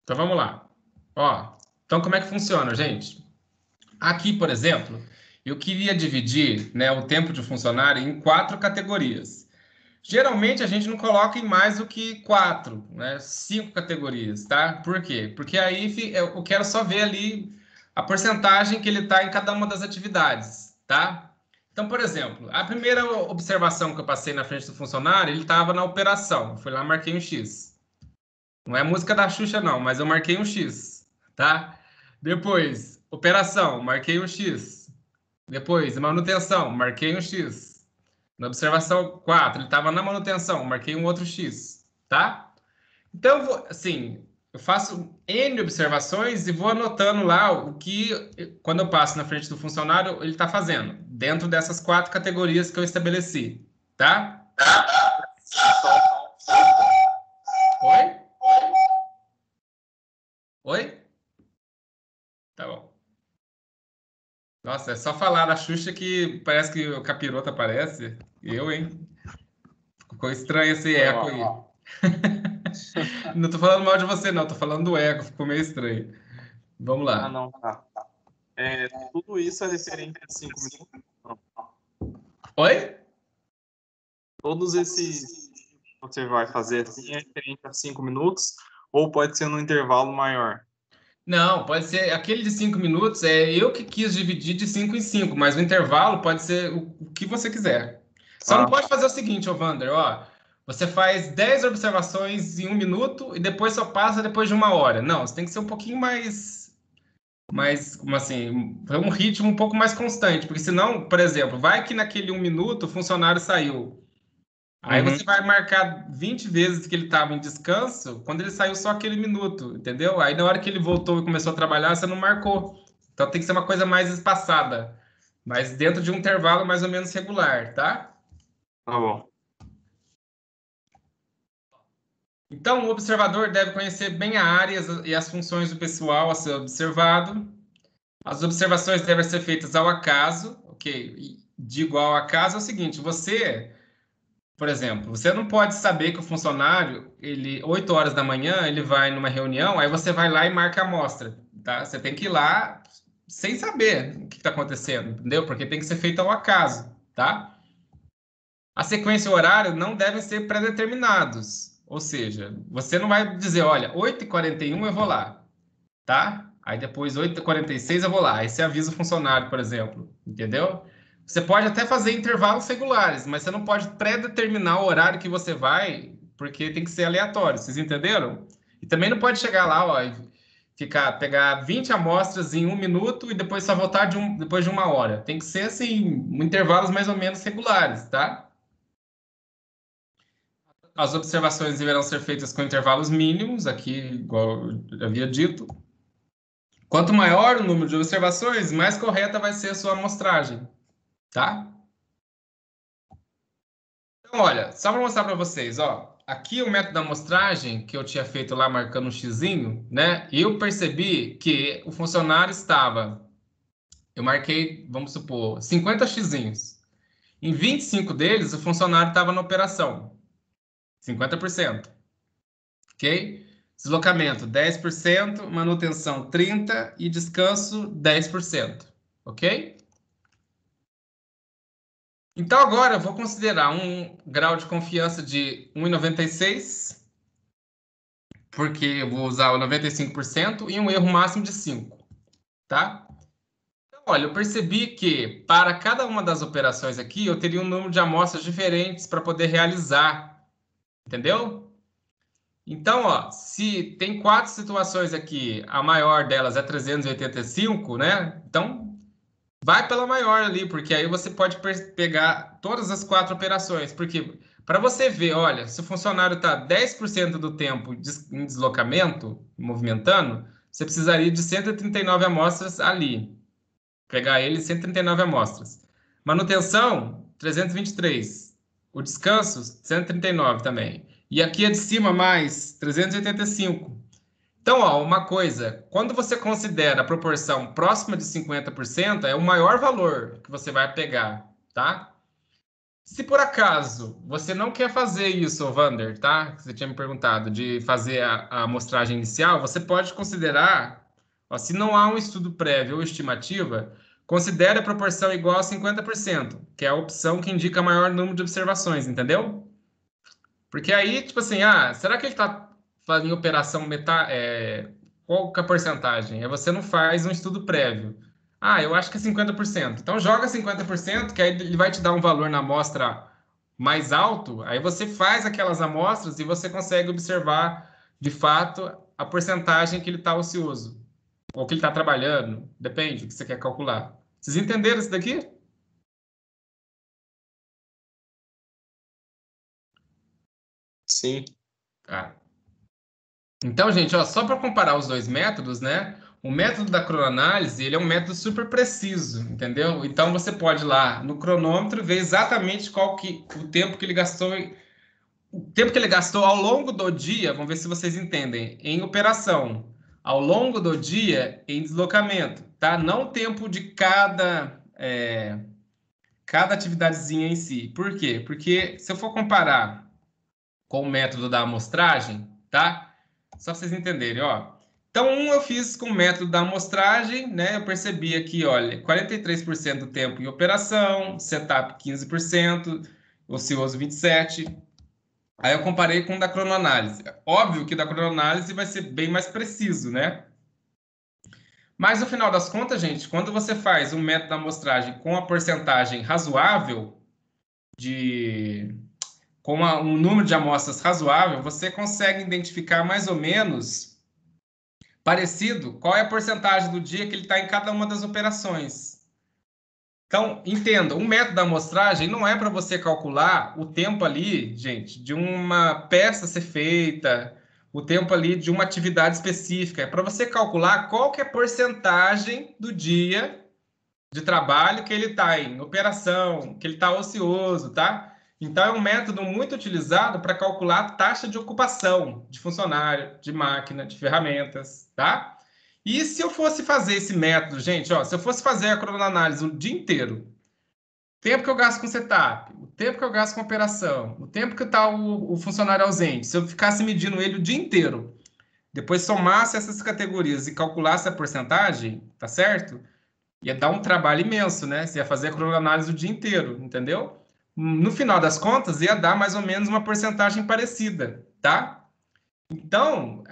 Então vamos lá. Ó, então como é que funciona, gente? Aqui, por exemplo, eu queria dividir, né, o tempo de funcionário em 4 categorias. Geralmente a gente não coloca em mais do que 4, né? 5 categorias, tá? Por quê? Porque aí eu quero só ver ali a porcentagem que ele está em cada uma das atividades, tá? Então, por exemplo, a primeira observação que eu passei na frente do funcionário, ele estava na operação. Eu fui lá, marquei um X. Não é música da Xuxa, não, mas eu marquei um X, tá? Depois, operação, marquei um X. Depois, manutenção, marquei um X. Na observação 4, ele estava na manutenção, marquei um outro X, tá? Então, assim, eu faço N observações e vou anotando lá o que, quando eu passo na frente do funcionário, ele está fazendo, dentro dessas 4 categorias que eu estabeleci, tá? Oi? Oi? Tá bom. Nossa, é só falar da Xuxa que parece que o capiroto aparece. Eu, hein? Ficou estranho esse eco aí. Não tô falando mal de você, não. Tô falando do eco. Ficou meio estranho. Vamos Ah, lá. não, tá. Tudo isso é referente a 5 minutos? Não. Oi? Todos esses que você vai fazer assim é referente a 5 minutos ou pode ser num intervalo maior? Não, pode ser aquele de 5 minutos. É eu que quis dividir de 5 em 5, mas o intervalo pode ser o que você quiser. Só não Ah, pode fazer o seguinte, ô Wander, ó. Você faz 10 observações em 1 minuto e depois só passa depois de 1 hora. Não, você tem que ser um pouquinho mais, como assim, um ritmo um pouco mais constante, porque senão, por exemplo, vai que naquele 1 minuto o funcionário saiu. Aí uhum. você vai marcar 20 vezes que ele estava em descanso, quando ele saiu só aquele minuto, entendeu? Aí na hora que ele voltou e começou a trabalhar, você não marcou. Então tem que ser uma coisa mais espaçada, mas dentro de um intervalo mais ou menos regular, tá? Tá bom. Então o observador deve conhecer bem a área e as funções do pessoal a ser observado. As observações devem ser feitas ao acaso, ok? E digo ao acaso é o seguinte: você, por exemplo, você não pode saber que o funcionário, ele, 8 horas da manhã, ele vai numa reunião, aí você vai lá e marca a amostra, tá? Você tem que ir lá sem saber o que está acontecendo, entendeu? Porque tem que ser feito ao acaso, tá? A sequência e o horário não devem ser pré-determinados, ou seja, você não vai dizer, olha, 8h41 eu vou lá, tá? Aí depois 8h46 eu vou lá. Aí você avisa o funcionário, por exemplo, entendeu? Você pode até fazer intervalos regulares, mas você não pode pré-determinar o horário que você vai, porque tem que ser aleatório. Vocês entenderam? E também não pode chegar lá, ó, e pegar 20 amostras em 1 minuto e depois só voltar depois de 1 hora. Tem que ser assim, intervalos mais ou menos regulares, tá? As observações deverão ser feitas com intervalos mínimos, aqui, igual eu havia dito. Quanto maior o número de observações, mais correta vai ser a sua amostragem, tá? Então, olha, só para mostrar para vocês, ó, aqui o método da amostragem que eu tinha feito lá marcando um xizinho, né? Eu percebi que o funcionário estava, eu marquei, vamos supor, 50 xizinhos. Em 25 deles, o funcionário estava na operação, 50%, ok? Deslocamento 10%, manutenção 30% e descanso 10%, ok? Então, agora eu vou considerar um grau de confiança de 1,96, porque eu vou usar o 95%, e um erro máximo de 5, tá? Então, olha, eu percebi que para cada uma das operações aqui, eu teria um número de amostras diferentes para poder realizar, entendeu? Então, ó, se tem 4 situações aqui, a maior delas é 385, né? Então, vai pela maior ali, porque aí você pode pegar todas as 4 operações. Porque Para você ver, olha, se o funcionário está 10% do tempo em deslocamento, movimentando, você precisaria de 139 amostras ali. Pegar ele, 139 amostras. Manutenção, 323. O descanso, 139 também. E aqui a de cima, mais 385. Então, ó, uma coisa, quando você considera a proporção próxima de 50%, é o maior valor que você vai pegar, tá? Se por acaso você não quer fazer isso, Vander, tá? Que você tinha me perguntado, de fazer a amostragem inicial, você pode considerar, ó, se não há um estudo prévio ou estimativa, considere a proporção igual a 50%, que é a opção que indica maior número de observações, entendeu? Porque aí, tipo assim, será que ele está fazendo operação qual que é a porcentagem? Aí você não faz um estudo prévio. Eu acho que é 50%. Então joga 50%, que aí ele vai te dar um valor na amostra mais alto. Aí você faz aquelas amostras e você consegue observar, de fato, a porcentagem que ele está ocioso. Ou que ele está trabalhando. Depende do que você quer calcular. Vocês entenderam isso daqui? Sim. Tá. Então, gente, ó, só para comparar os dois métodos, né? O método da cronoanálise, ele é um método super preciso, entendeu? Então, você pode ir lá no cronômetro ver exatamente o tempo que ele gastou, o tempo que ele gastou ao longo do dia, vamos ver se vocês entendem, em operação, ao longo do dia em deslocamento, tá? Não o tempo de cada atividadezinha em si. Por quê? Porque se eu for comparar com o método da amostragem, tá? Só para vocês entenderem, ó. Então, eu fiz com o método da amostragem, né? Eu percebi aqui, olha, 43% do tempo em operação, setup 15%, ocioso 27%. Aí eu comparei com o da cronoanálise. Óbvio que da cronoanálise vai ser bem mais preciso, né? Mas no final das contas, gente, quando você faz um método da amostragem com a porcentagem razoável de um número de amostras razoável, você consegue identificar mais ou menos parecido qual é a porcentagem do dia que ele está em cada uma das operações. Então, entenda, o método da amostragem não é para você calcular o tempo ali, gente, de uma peça ser feita, o tempo ali de uma atividade específica. É para você calcular qual que é a porcentagem do dia de trabalho que ele está em operação, que ele está ocioso, tá? Então, é um método muito utilizado para calcular a taxa de ocupação de funcionário, de máquina, de ferramentas, tá? E se eu fosse fazer esse método, gente, ó, se eu fosse fazer a cronoanálise o dia inteiro, o tempo que eu gasto com setup, o tempo que eu gasto com operação, o tempo que está o funcionário ausente, se eu ficasse medindo ele o dia inteiro, depois somasse essas categorias e calculasse a porcentagem, tá certo? Ia dar um trabalho imenso, né? Você ia fazer a cronoanálise o dia inteiro, entendeu? No final das contas, ia dar mais ou menos uma porcentagem parecida, tá? Então,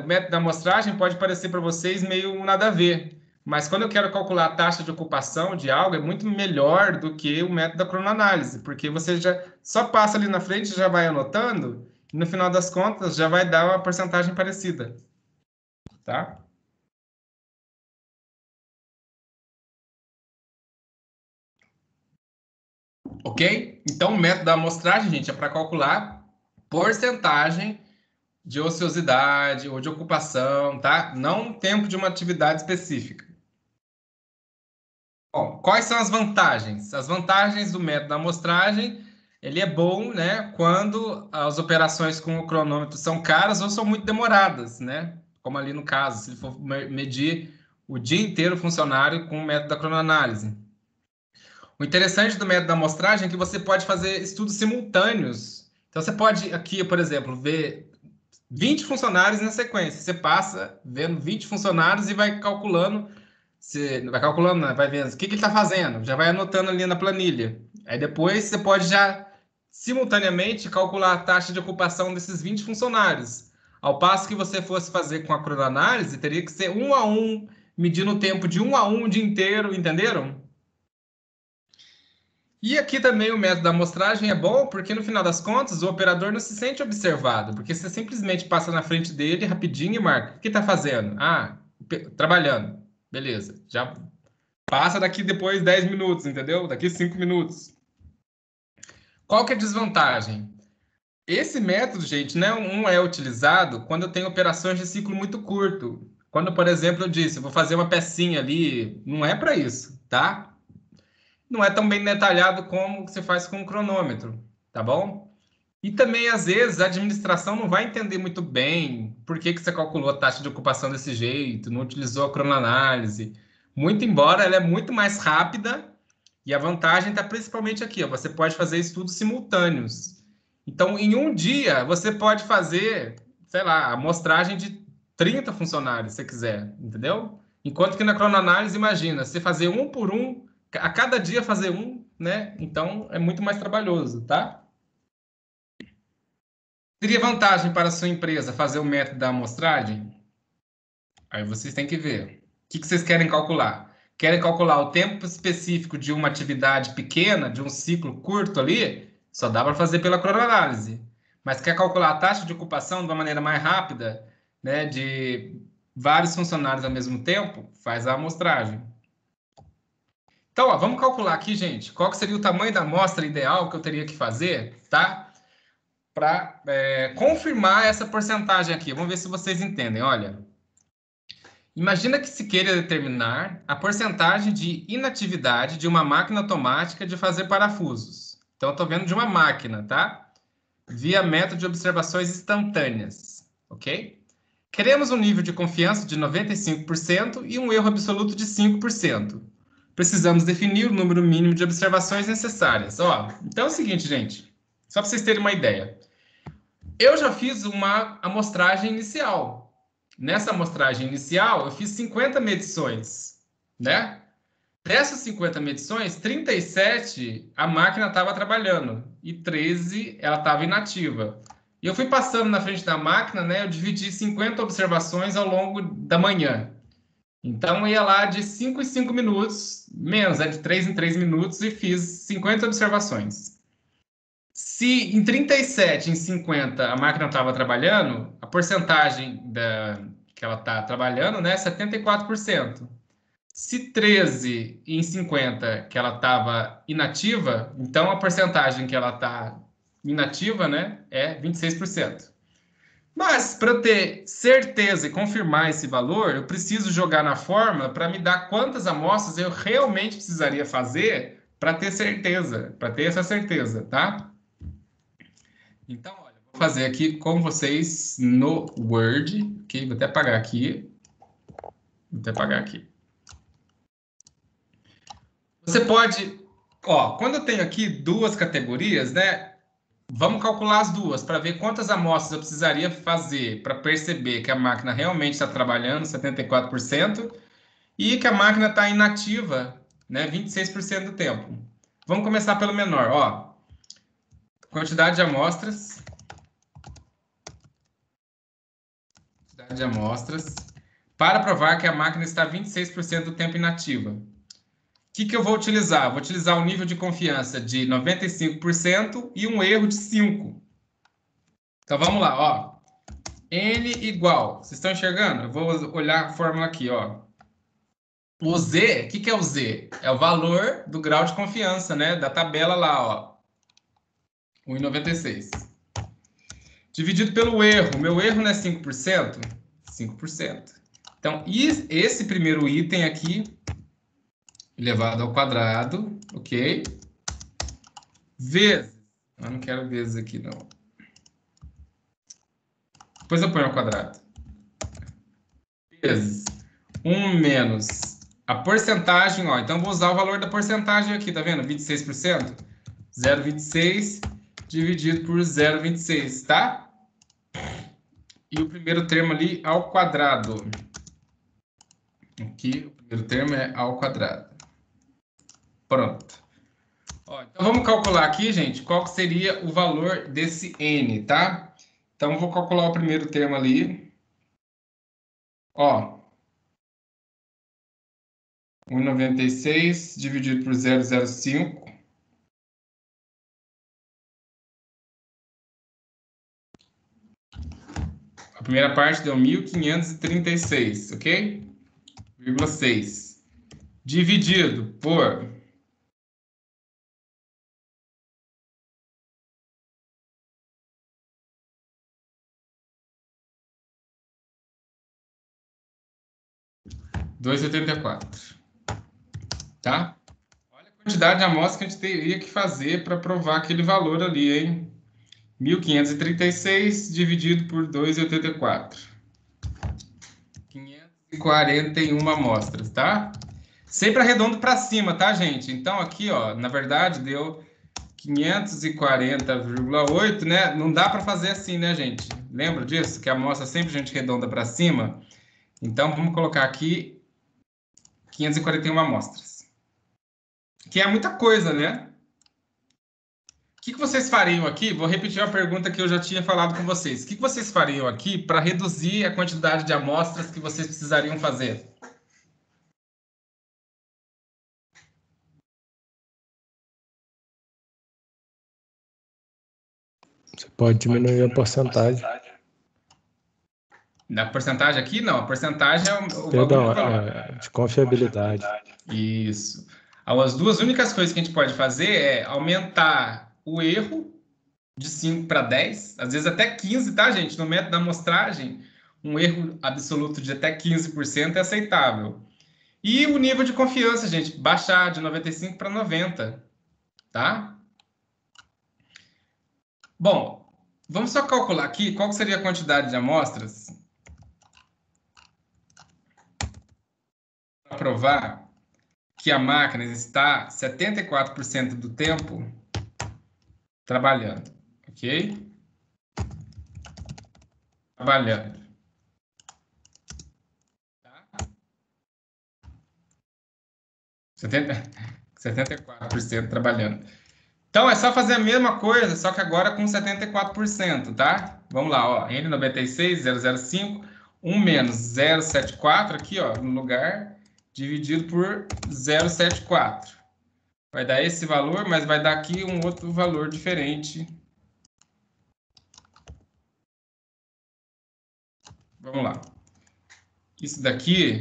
o método da amostragem pode parecer para vocês meio nada a ver, mas quando eu quero calcular a taxa de ocupação de algo, é muito melhor do que o método da cronoanálise, porque você já só passa ali na frente, já vai anotando, e no final das contas já vai dar uma porcentagem parecida, tá? Ok? Então, o método da amostragem, gente, é para calcular porcentagem de ociosidade ou de ocupação, tá? Não o tempo de uma atividade específica. Bom, quais são as vantagens? As vantagens do método da amostragem, ele é bom, né, quando as operações com o cronômetro são caras ou são muito demoradas, né? Como ali no caso, se ele for medir o dia inteiro o funcionário com o método da cronoanálise. O interessante do método da amostragem é que você pode fazer estudos simultâneos. Então, você pode aqui, por exemplo, ver 20 funcionários na sequência. Você passa vendo 20 funcionários e vai calculando, né? Vai vendo o que ele está fazendo, já vai anotando ali na planilha. Aí depois você pode já simultaneamente calcular a taxa de ocupação desses 20 funcionários. Ao passo que você fosse fazer com a cronoanálise, teria que ser um a um, medindo o tempo de um a um o dia inteiro, entenderam? E aqui também o método da amostragem é bom porque, no final das contas, o operador não se sente observado, porque você simplesmente passa na frente dele rapidinho e marca. O que está fazendo? Trabalhando. Beleza. Já passa daqui depois 10 minutos, entendeu? Daqui 5 minutos. Qual que é a desvantagem? Esse método, gente, não é utilizado quando eu tenho operações de ciclo muito curto. Quando, por exemplo, eu disse, eu vou fazer uma pecinha ali, não é para isso, tá? Não é tão bem detalhado como você faz com o cronômetro, tá bom? E também, às vezes, a administração não vai entender muito bem por que que você calculou a taxa de ocupação desse jeito, não utilizou a cronoanálise. Muito embora ela é muito mais rápida, e a vantagem está principalmente aqui, ó, você pode fazer estudos simultâneos. Então, em um dia, você pode fazer, sei lá, a amostragem de 30 funcionários, se você quiser, entendeu? Enquanto que na cronoanálise, imagina, você fazer um por um, a cada dia fazer um, né? Então, é muito mais trabalhoso, tá? Teria vantagem para a sua empresa fazer o método da amostragem? Aí vocês têm que ver. O que vocês querem calcular? Querem calcular o tempo específico de uma atividade pequena, de um ciclo curto ali? Só dá para fazer pela cronoanálise. Mas quer calcular a taxa de ocupação de uma maneira mais rápida, né, de vários funcionários ao mesmo tempo? Faz a amostragem. Então, ó, vamos calcular aqui, gente, qual que seria o tamanho da amostra ideal que eu teria que fazer, tá? Para confirmar essa porcentagem aqui. Vamos ver se vocês entendem. Olha, imagina que se queira determinar a porcentagem de inatividade de uma máquina automática de fazer parafusos. Então, eu estou vendo de uma máquina, tá? Via método de observações instantâneas, ok? Queremos um nível de confiança de 95% e um erro absoluto de 5%. Precisamos definir o número mínimo de observações necessárias. Ó, então é o seguinte, gente, só para vocês terem uma ideia. Eu já fiz uma amostragem inicial. Nessa amostragem inicial, eu fiz 50 medições, né? Dessas 50 medições, 37 a máquina estava trabalhando e 13 ela estava inativa. E eu fui passando na frente da máquina, né? Eu dividi 50 observações ao longo da manhã. Então, eu ia lá de 5 em 5 minutos, menos, de 3 em 3 minutos, e fiz 50 observações. Se em 37 em 50 a máquina estava trabalhando, a porcentagem que ela está trabalhando, né, é 74%. Se 13 em 50 que ela estava inativa, então a porcentagem que ela está inativa, né, é 26%. Mas para eu ter certeza e confirmar esse valor, eu preciso jogar na fórmula para me dar quantas amostras eu realmente precisaria fazer para ter certeza, para ter essa certeza, tá? Então, olha, vou fazer aqui com vocês no Word, ok? Vou até apagar aqui. Vou até apagar aqui. Você pode, ó, quando eu tenho aqui duas categorias, né? Vamos calcular as duas para ver quantas amostras eu precisaria fazer para perceber que a máquina realmente está trabalhando 74% e que a máquina está inativa, né, 26% do tempo. Vamos começar pelo menor, ó. Quantidade de amostras. Quantidade de amostras. Para provar que a máquina está 26% do tempo inativa. O que eu vou utilizar? Vou utilizar um nível de confiança de 95% e um erro de 5%. Então vamos lá, ó. N igual. Vocês estão enxergando? Eu vou olhar a fórmula aqui, ó. O Z, o que é o Z? É o valor do grau de confiança, né? Da tabela lá, ó. 1,96. Dividido pelo erro. Meu erro não é 5%? 5%. Então, esse primeiro item aqui, elevado ao quadrado, ok? Vezes. Eu não quero vezes aqui, não. Depois eu ponho ao quadrado. Vezes 1 menos a porcentagem, ó. Então, vou usar o valor da porcentagem aqui, tá vendo? 26%. 0,26 dividido por 0,26, tá? E o primeiro termo ali ao quadrado. Aqui, o primeiro termo é ao quadrado. Pronto. Ó, então, vamos calcular aqui, gente, qual que seria o valor desse N, tá? Então, vou calcular o primeiro termo ali. Ó, 1,96 dividido por 0,05. A primeira parte deu 1.536, ok? 0,6. Dividido por 2,84. Tá? Olha a quantidade de amostras que a gente teria que fazer para provar aquele valor ali, hein? 1.536 dividido por 2,84. 541 amostras, tá? Sempre arredondo para cima, tá, gente? Então, aqui, ó, na verdade, deu 540,8, né? Não dá para fazer assim, né, gente? Lembra disso? Que a amostra sempre a gente arredonda para cima. Então, vamos colocar aqui 541 amostras. Que é muita coisa, né? O que vocês fariam aqui? Vou repetir uma pergunta que eu já tinha falado com vocês. O que vocês fariam aqui para reduzir a quantidade de amostras que vocês precisariam fazer? Você pode diminuir a porcentagem. Na porcentagem aqui, não. A porcentagem é o Perdão, valor de confiabilidade. Isso. As duas únicas coisas que a gente pode fazer é aumentar o erro de 5 para 10, às vezes até 15, tá, gente? No método da amostragem, um erro absoluto de até 15% é aceitável. E o nível de confiança, gente, baixar de 95 para 90, tá? Bom, vamos só calcular aqui qual seria a quantidade de amostras para provar que a máquina está 74% do tempo trabalhando, ok? Trabalhando. Tá? 74% trabalhando. Então, é só fazer a mesma coisa, só que agora com 74%, tá? Vamos lá, ó. N96,005, 1 menos 0,74 aqui, ó, no lugar, dividido por 0,74. Vai dar esse valor, mas vai dar aqui um outro valor diferente. Vamos lá. Isso daqui...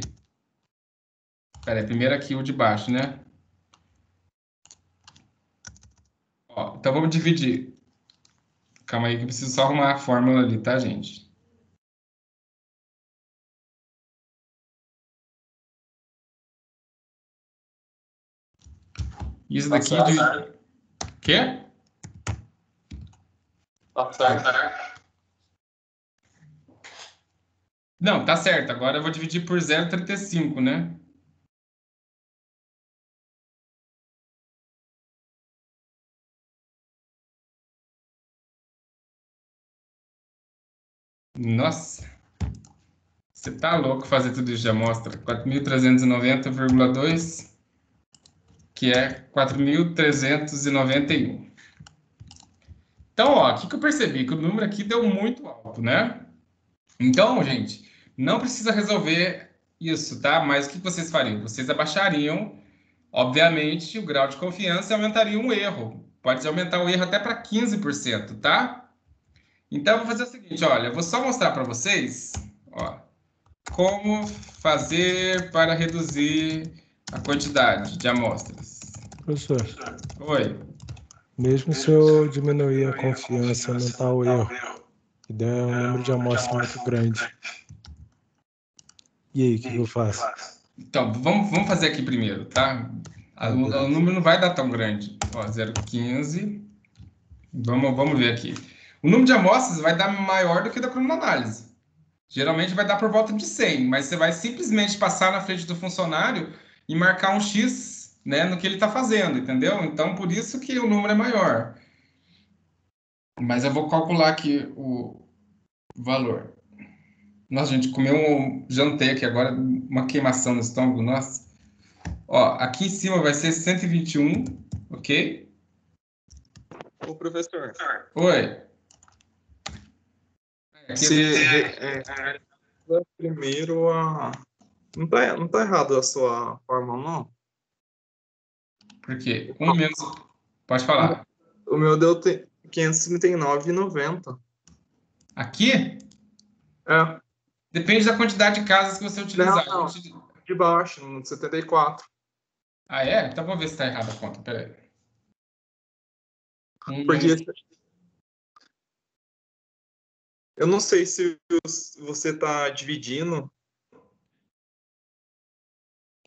Pera aí, primeiro aqui o de baixo, né? Ó, então, vamos dividir. Calma aí que eu preciso só arrumar a fórmula ali, tá, gente? Isso daqui Tá de... certo. Quê? Tá certo. Não, tá certo. Agora eu vou dividir por 0,35, né? Nossa, você tá louco fazer tudo isso de amostra. 4.390,2, que é 4.391. Então, ó, o que eu percebi? Que o número aqui deu muito alto, né? Então, gente, não precisa resolver isso, tá? Mas o que vocês fariam? Vocês abaixariam, obviamente, o grau de confiança e aumentariam o erro. Pode aumentar o erro até para 15%, tá? Então, eu vou fazer o seguinte, olha, eu vou só mostrar para vocês, ó, como fazer para reduzir a quantidade de amostras. Professor, Oi. mesmo se eu diminuir a confiança e aumentar o erro, e der um número de amostras muito grande, e aí, o que eu faço? Então, vamos fazer aqui primeiro, tá? O número não vai dar tão grande. Ó, 0,15. Vamos ver aqui. O número de amostras vai dar maior do que da cronoanálise. Geralmente vai dar por volta de 100, mas você vai simplesmente passar na frente do funcionário e marcar um X, né, no que ele está fazendo, entendeu? Então, por isso que o número é maior. Mas eu vou calcular aqui o valor. Nossa, gente, comeu jantei aqui agora, uma queimação no estômago, nossa. Ó, aqui em cima vai ser 121, ok? Ô, professor, Oi. primeiro a... Não tá errado a sua fórmula, não? Por quê? Um menos... Pode falar. O meu deu 539,90. Aqui? É. Depende da quantidade de casas que você utilizar. Não. De baixo, no 74. Ah, é? Então vou ver se está errada a conta. Peraí. Porque eu não sei se você está dividindo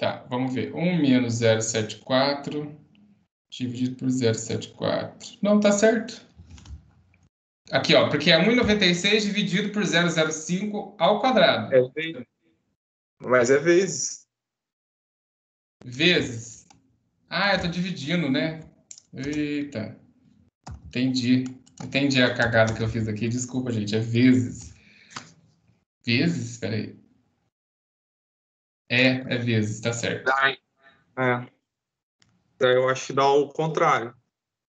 Tá, vamos ver. 1 menos 0,74 dividido por 0,74. Não, tá certo. Aqui, ó, porque é 1,96 dividido por 0,05 ao quadrado. Mas é vezes. Vezes. Ah, eu tô dividindo, né? Eita. Entendi. Entendi a cagada que eu fiz aqui. Desculpa, gente. É vezes. Vezes? Peraí. É vezes, tá certo. É. Daí eu acho que dá o contrário.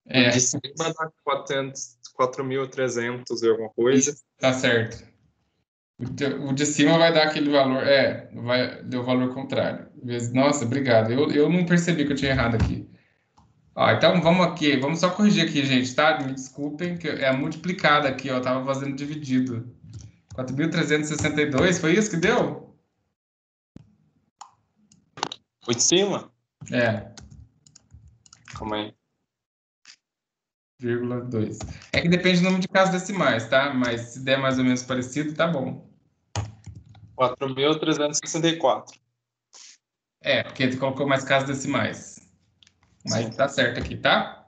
É, O de cima dá 4.300 e alguma coisa. tá certo. O de cima vai dar aquele valor. Deu o valor contrário. Nossa, obrigado. Eu não percebi que eu tinha errado aqui. Ó, então vamos aqui. Vamos só corrigir aqui, gente, tá? Me desculpem, que é multiplicado aqui, ó. Eu tava fazendo dividido. 4.362, foi isso que deu? O de cima? É. Calma aí. 0,2. É que depende do número de casas decimais, tá? Mas se der mais ou menos parecido, tá bom. 4.364. É, porque tu colocou mais casas decimais. Mas Sim. tá certo aqui, tá?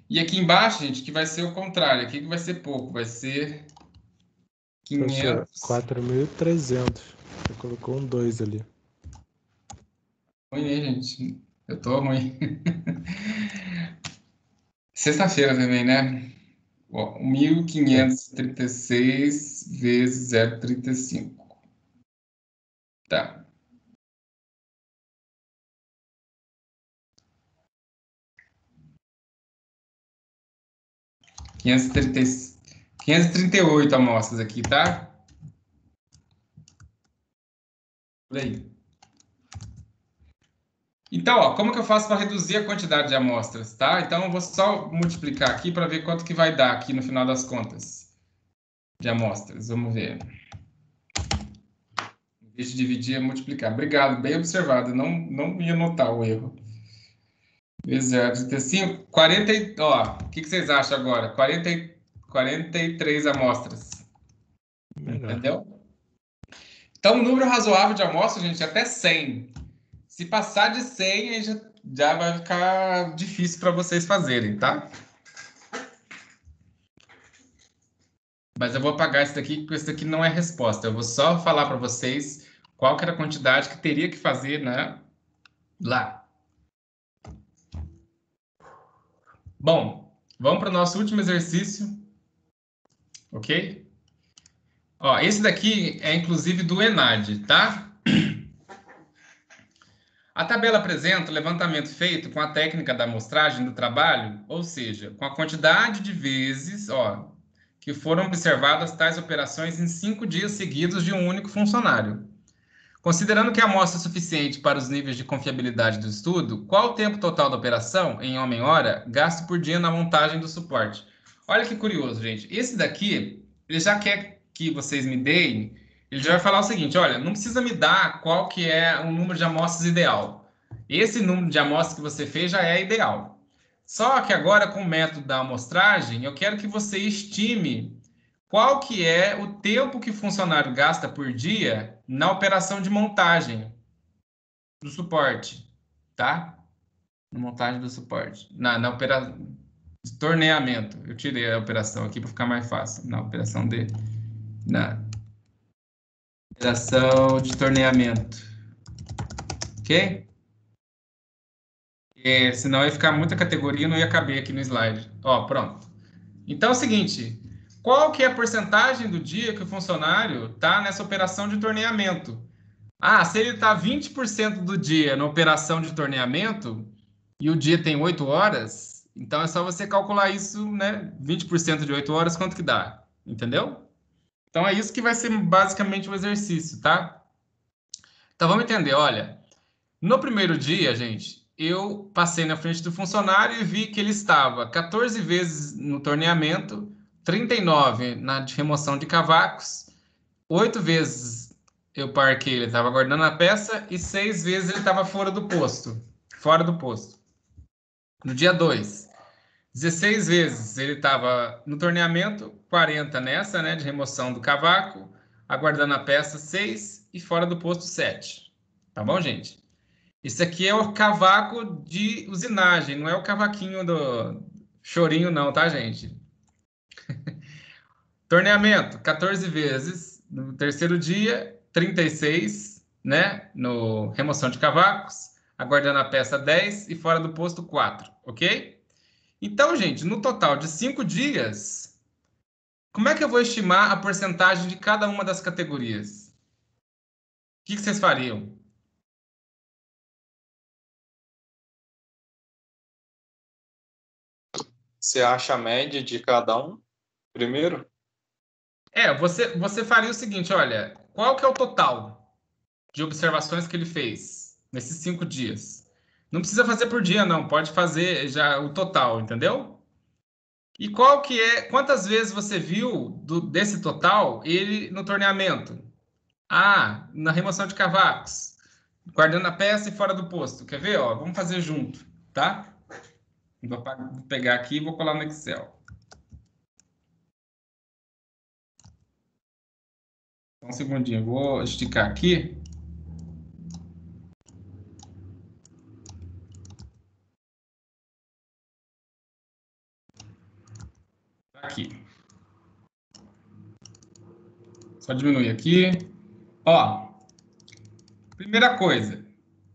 E aqui embaixo, gente, que vai ser o contrário. Aqui que vai ser pouco. Vai ser 500. 4.300. Você colocou um 2 ali. Ruim, hein, gente? Eu tô ruim. Sexta-feira também, né? Ó, 1.536 vezes 0,35. Tá. Quinhentos e trinta e oito amostras aqui, tá? Por aí. Então, ó, como que eu faço para reduzir a quantidade de amostras, tá? Então, eu vou só multiplicar aqui para ver quanto que vai dar aqui no final das contas de amostras. Vamos ver. Em vez de dividir, é multiplicar. Obrigado, bem observado. Não ia notar o erro. Vezes 0,35, 40, ó, o que vocês acham agora? 43 amostras. Melhor. Entendeu? Então, um número razoável de amostras, gente, é até 100. Se passar de 100, aí já vai ficar difícil para vocês fazerem, tá? Mas eu vou apagar esse daqui, porque esse daqui não é resposta. Eu vou só falar para vocês qual que era a quantidade que teria que fazer, né, lá. Bom, vamos para o nosso último exercício. Ok? Ó, esse daqui é inclusive do ENAD, tá? A tabela apresenta o levantamento feito com a técnica da amostragem do trabalho, ou seja, com a quantidade de vezes, ó, que foram observadas tais operações em 5 dias seguidos de um único funcionário. Considerando que a amostra é suficiente para os níveis de confiabilidade do estudo, qual o tempo total da operação, em homem-hora, gasto por dia na montagem do suporte? Olha que curioso, gente. Esse daqui, ele já quer que vocês me deem, ele já vai falar o seguinte, olha, não precisa me dar qual que é o número de amostras ideal. Esse número de amostras que você fez já é ideal. Só que agora, com o método da amostragem, eu quero que você estime qual que é o tempo que o funcionário gasta por dia na operação de montagem do suporte, tá? Na montagem do suporte. Na operação de torneamento. Eu tirei a operação aqui para ficar mais fácil. Na operação de torneamento. Ok? Senão ia ficar muita categoria e não ia caber aqui no slide. Ó, pronto. Então é o seguinte, qual que é a porcentagem do dia que o funcionário está nessa operação de torneamento? Ah, se ele está 20% do dia na operação de torneamento e o dia tem 8 horas, então é só você calcular isso, né? 20% de 8 horas, quanto que dá? Entendeu? Então é isso que vai ser basicamente o exercício, tá? Então vamos entender, olha. No primeiro dia, gente, eu passei na frente do funcionário e vi que ele estava 14 vezes no torneamento, 39 na remoção de cavacos, 8 vezes eu parquei, ele estava guardando a peça e 6 vezes ele estava fora do posto. Fora do posto. No dia 2, 16 vezes ele estava no torneamento, 40 nessa, né, de remoção do cavaco, aguardando a peça 6 e fora do posto 7. Tá bom, gente? Esse aqui é o cavaco de usinagem, não é o cavaquinho do chorinho, não, tá, gente? Torneamento, 14 vezes. No terceiro dia, 36, né? No remoção de cavacos. Aguardando a peça, 10. E fora do posto, 4. Ok? Então, gente, no total de 5 dias, como é que eu vou estimar a porcentagem de cada uma das categorias? O que vocês fariam? Você acha a média de cada um primeiro? Você faria o seguinte, olha, qual que é o total de observações que ele fez nesses 5 dias? Não precisa fazer por dia, não. Pode fazer já o total, entendeu? E qual que é, quantas vezes você viu desse total ele no torneamento? Ah, na remoção de cavacos, guardando a peça e fora do posto. Quer ver? Ó, vamos fazer junto, tá? Vou pegar aqui e vou colar no Excel. Só um segundinho, vou esticar aqui. Aqui. Só diminuir aqui. Ó, primeira coisa,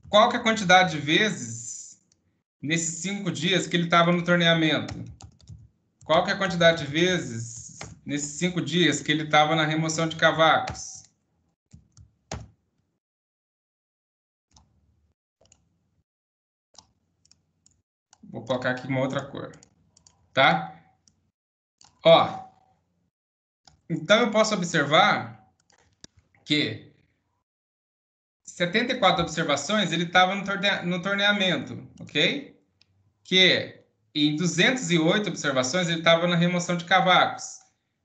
qual que é a quantidade de vezes nesses 5 dias que ele estava no torneamento? Qual que é a quantidade de vezes nesses 5 dias que ele estava na remoção de cavacos? Vou colocar aqui uma outra cor, tá? Ó, então eu posso observar que 74 observações ele estava no torneamento, ok? Que em 208 observações ele estava na remoção de cavacos.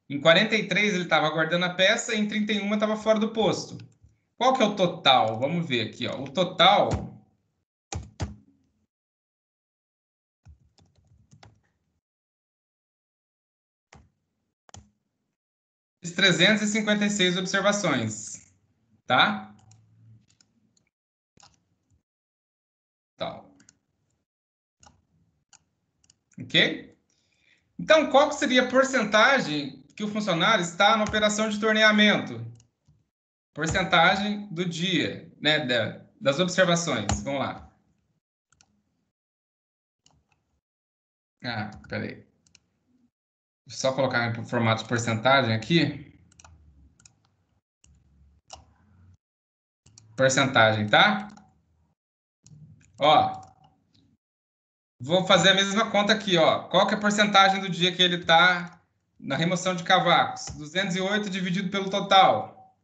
Em 43 ele estava guardando a peça e em 31 estava fora do posto. Qual que é o total? Vamos ver aqui, ó. O total de 356 observações, tá? Tal. Ok? Então, qual que seria a porcentagem que o funcionário está na operação de torneamento? Porcentagem do dia, né, das observações. Vamos lá. Ah, peraí. Só colocar em formato de porcentagem aqui. Porcentagem, tá? Ó, vou fazer a mesma conta aqui, ó. Qual que é a porcentagem do dia que ele está na remoção de cavacos? 208 dividido pelo total.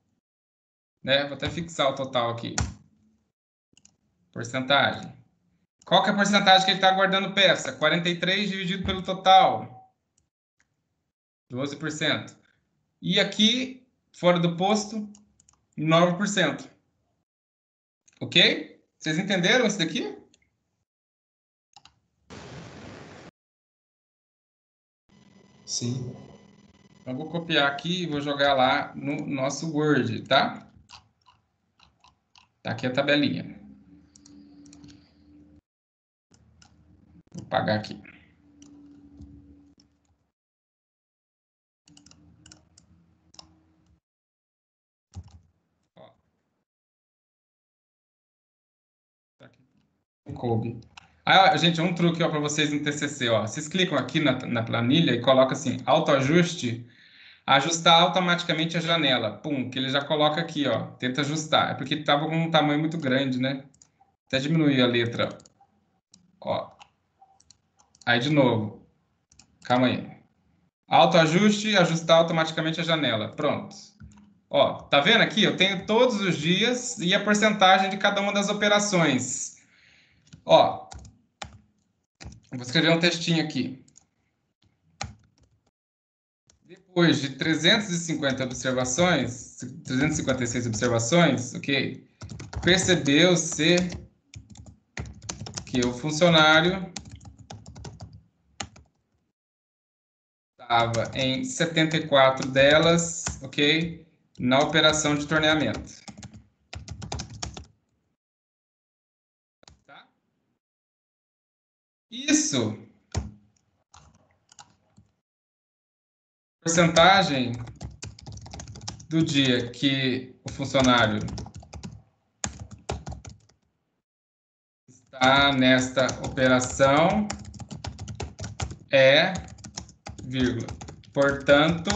Né? Vou até fixar o total aqui. Porcentagem. Qual que é a porcentagem que ele está guardando peça? 43 dividido pelo total. 12%. E aqui, fora do posto, 9%. Ok? Vocês entenderam isso daqui? Sim. Eu vou copiar aqui e vou jogar lá no nosso Word, tá? Tá aqui a tabelinha. Vou apagar aqui. Ó. Tá aqui. Coube. Ah, gente, um truque para vocês no TCC. Ó. Vocês clicam aqui na planilha e colocam assim, autoajuste, ajustar automaticamente a janela. Pum, que ele já coloca aqui, ó. Tenta ajustar. É porque estava com um tamanho muito grande, né? Até diminuir a letra. Ó. Aí, de novo. Calma aí. Autoajuste, ajustar automaticamente a janela. Pronto. Ó, tá vendo aqui? Eu tenho todos os dias e a porcentagem de cada uma das operações. Ó, vou escrever um textinho aqui. Depois de 350 observações, 356 observações, ok? Percebeu-se que o funcionário estava em 74 delas, ok? Na operação de torneamento. Isso, porcentagem do dia que o funcionário está nesta operação é, vírgula, portanto,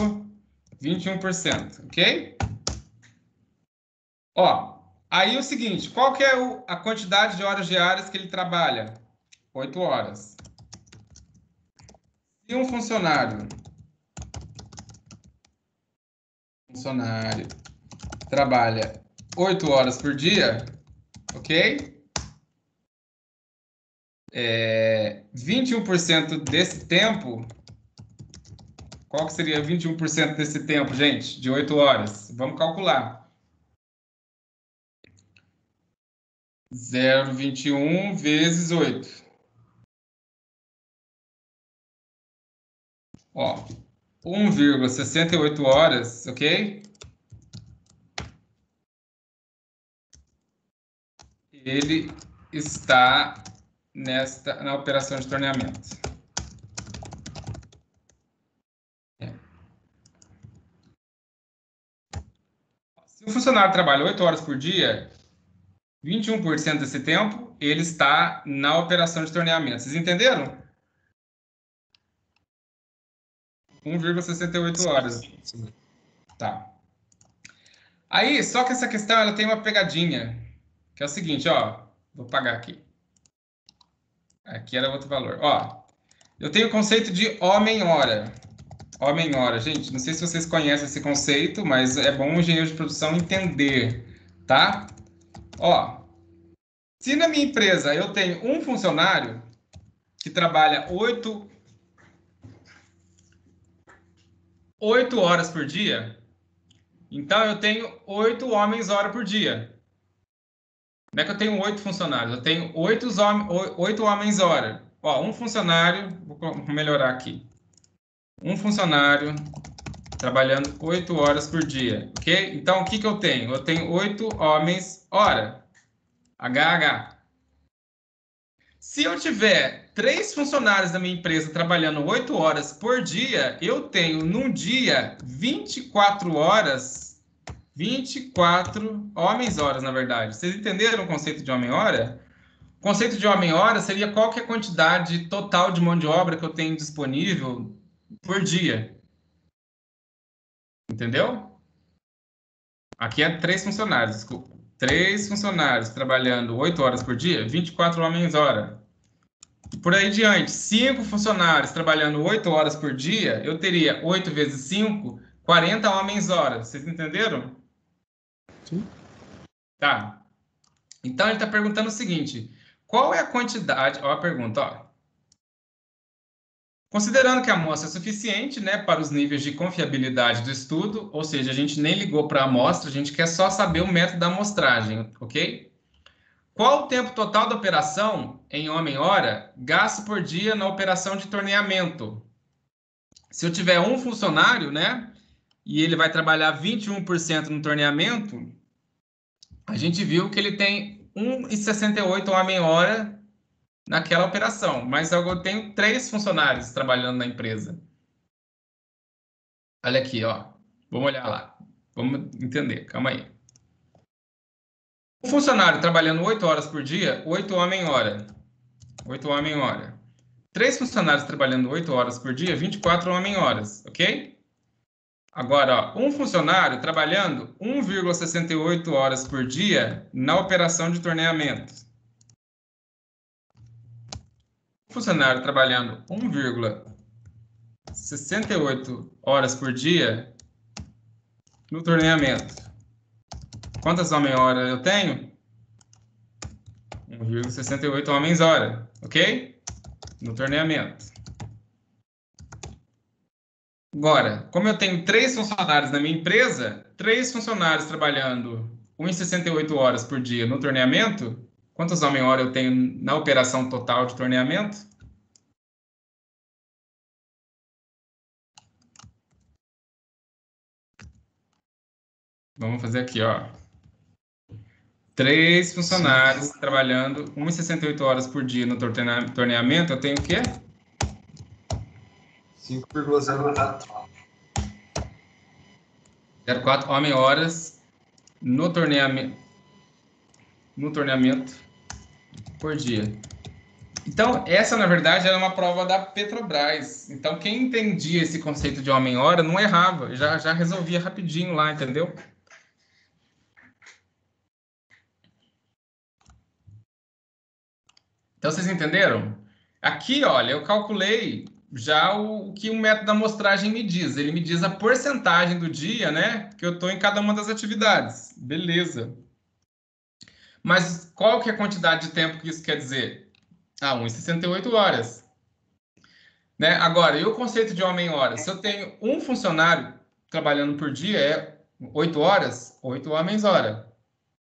21%, ok? Ó, aí é o seguinte, qual que é a quantidade de horas diárias que ele trabalha? 8 horas. Se um funcionário trabalha 8 horas por dia, ok? 21% desse tempo, qual que seria 21% desse tempo, gente? De 8 horas. Vamos calcular. 0,21 vezes 8. Ó, 1,68 horas, ok? Ele está na operação de torneamento. Se o funcionário trabalha 8 horas por dia, 21% desse tempo, ele está na operação de torneamento. Vocês entenderam? 1,68 horas. Tá. Aí, só que essa questão ela tem uma pegadinha, que é o seguinte, ó. Vou pagar aqui. Aqui era outro valor. Ó, eu tenho o conceito de homem-hora. Homem-hora. Gente, não sei se vocês conhecem esse conceito, mas é bom o engenheiro de produção entender, tá? Ó, se na minha empresa eu tenho um funcionário que trabalha 8 horas por dia, então eu tenho 8 homens-hora por dia. Não é que eu tenho 8 funcionários, eu tenho 8 homens-hora. Ó, um funcionário, vou melhorar aqui. Um funcionário trabalhando 8 horas por dia, ok? Então, o que eu tenho? Eu tenho 8 homens-hora. HH. Se eu tiver 3 funcionários da minha empresa trabalhando 8 horas por dia, eu tenho num dia 24 horas, 24 homens-horas, na verdade. Vocês entenderam o conceito de homem-hora? O conceito de homem-hora seria qual que é a quantidade total de mão de obra que eu tenho disponível por dia. Entendeu? Aqui é 3 funcionários, desculpa. 3 funcionários trabalhando 8 horas por dia, 24 homens-hora. Por aí diante, 5 funcionários trabalhando 8 horas por dia, eu teria 8 vezes 5, 40 homens-hora. Vocês entenderam? Sim. Tá. Então, ele está perguntando o seguinte, qual é a quantidade... Ó a pergunta, ó. Considerando que a amostra é suficiente, né, para os níveis de confiabilidade do estudo, ou seja, a gente nem ligou para a amostra, a gente quer só saber o método da amostragem, ok? Qual o tempo total da operação em homem-hora gasto por dia na operação de torneamento? Se eu tiver um funcionário, né, e ele vai trabalhar 21% no torneamento, a gente viu que ele tem 1,68 homem-hora naquela operação, mas eu tenho 3 funcionários trabalhando na empresa. Olha aqui, ó. Vamos olhar lá. Vamos entender. Calma aí. Um funcionário trabalhando 8 horas por dia, 8 homem-hora. 8 homem-hora. 3 funcionários trabalhando 8 horas por dia, 24 homem-horas, ok? Agora, ó, um funcionário trabalhando 1,68 horas por dia na operação de torneamento. Um funcionário trabalhando 1,68 horas por dia no torneamento. Quantas homem-hora eu tenho? 1,68 homens-hora, ok? No torneamento. Agora, como eu tenho 3 funcionários na minha empresa, 3 funcionários trabalhando 1,68 horas por dia no torneamento, quantas homem-hora eu tenho na operação total de torneamento? Vamos fazer aqui, ó. 3 funcionários trabalhando 1,68 horas por dia no torneamento, eu tenho o quê? 5,04. 0,4 homem-horas no torneamento por dia. Então, essa, na verdade, era uma prova da Petrobras. Então, quem entendia esse conceito de homem-hora não errava. Já resolvia rapidinho lá, entendeu? Então, vocês entenderam? Aqui, olha, eu calculei já o que o método da amostragem me diz. Ele me diz a porcentagem do dia, né? Que eu estou em cada uma das atividades. Beleza. Mas qual que é a quantidade de tempo que isso quer dizer? 1,68 horas. Né? Agora, e o conceito de homem-hora? Se eu tenho um funcionário trabalhando por dia, é 8 horas, 8 homens-hora.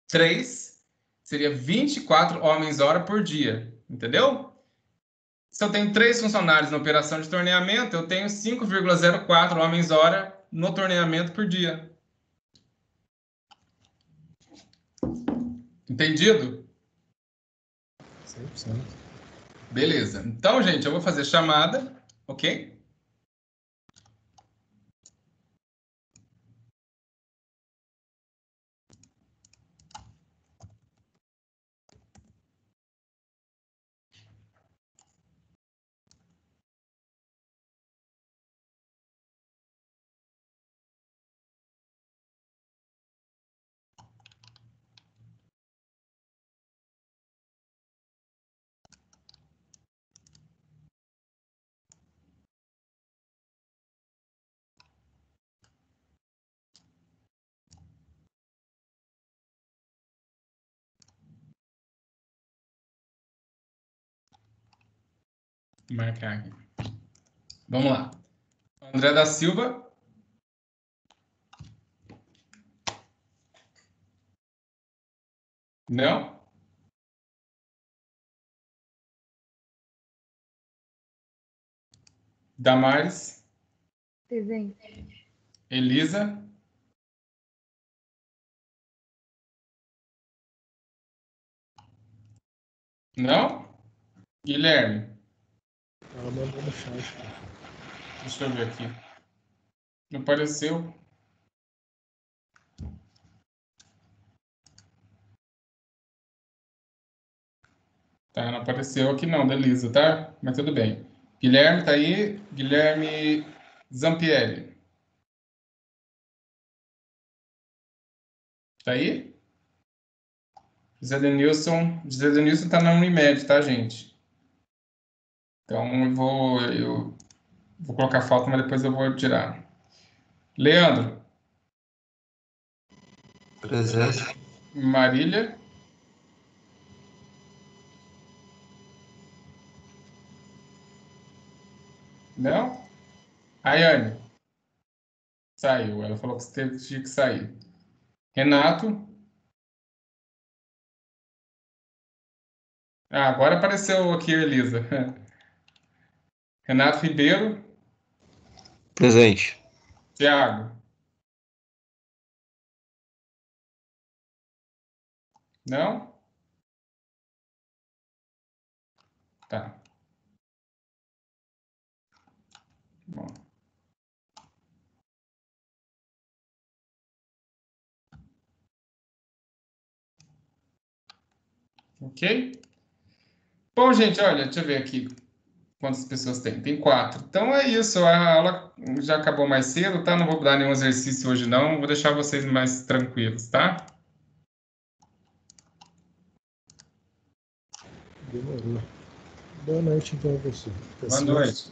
3 seria 24 homens-hora por dia. Entendeu? Se eu tenho 3 funcionários na operação de torneamento, eu tenho 5,04 homens-hora no torneamento por dia. Entendido? 100%. Beleza. Então, gente, eu vou fazer chamada, ok? Vou marcar aqui. Vamos lá. André da Silva. Não? Damares. Presente. Elisa. Não? Guilherme. Ela mandou no chat. Deixa eu ver aqui. Não apareceu. Tá, não apareceu aqui não, da Elisa, tá? Mas tudo bem. Guilherme tá aí. Guilherme Zampieri. Tá aí? José Denilson tá na Unimed, tá, gente? Então eu vou colocar falta, mas depois eu vou tirar. Leandro. Presente. Marília. Não? Rayane. Saiu. Ela falou que tinha que sair. Renato. Agora apareceu aqui a Elisa. Renato Ribeiro. Presente. Tiago. Não? Tá. Bom. Ok? Bom, gente, olha, deixa eu ver aqui quantas pessoas tem. Tem 4. Então é isso. A aula já acabou mais cedo, tá? Não vou dar nenhum exercício hoje, não. Vou deixar vocês mais tranquilos, tá? Demorou. Boa noite então a você. Boa noite.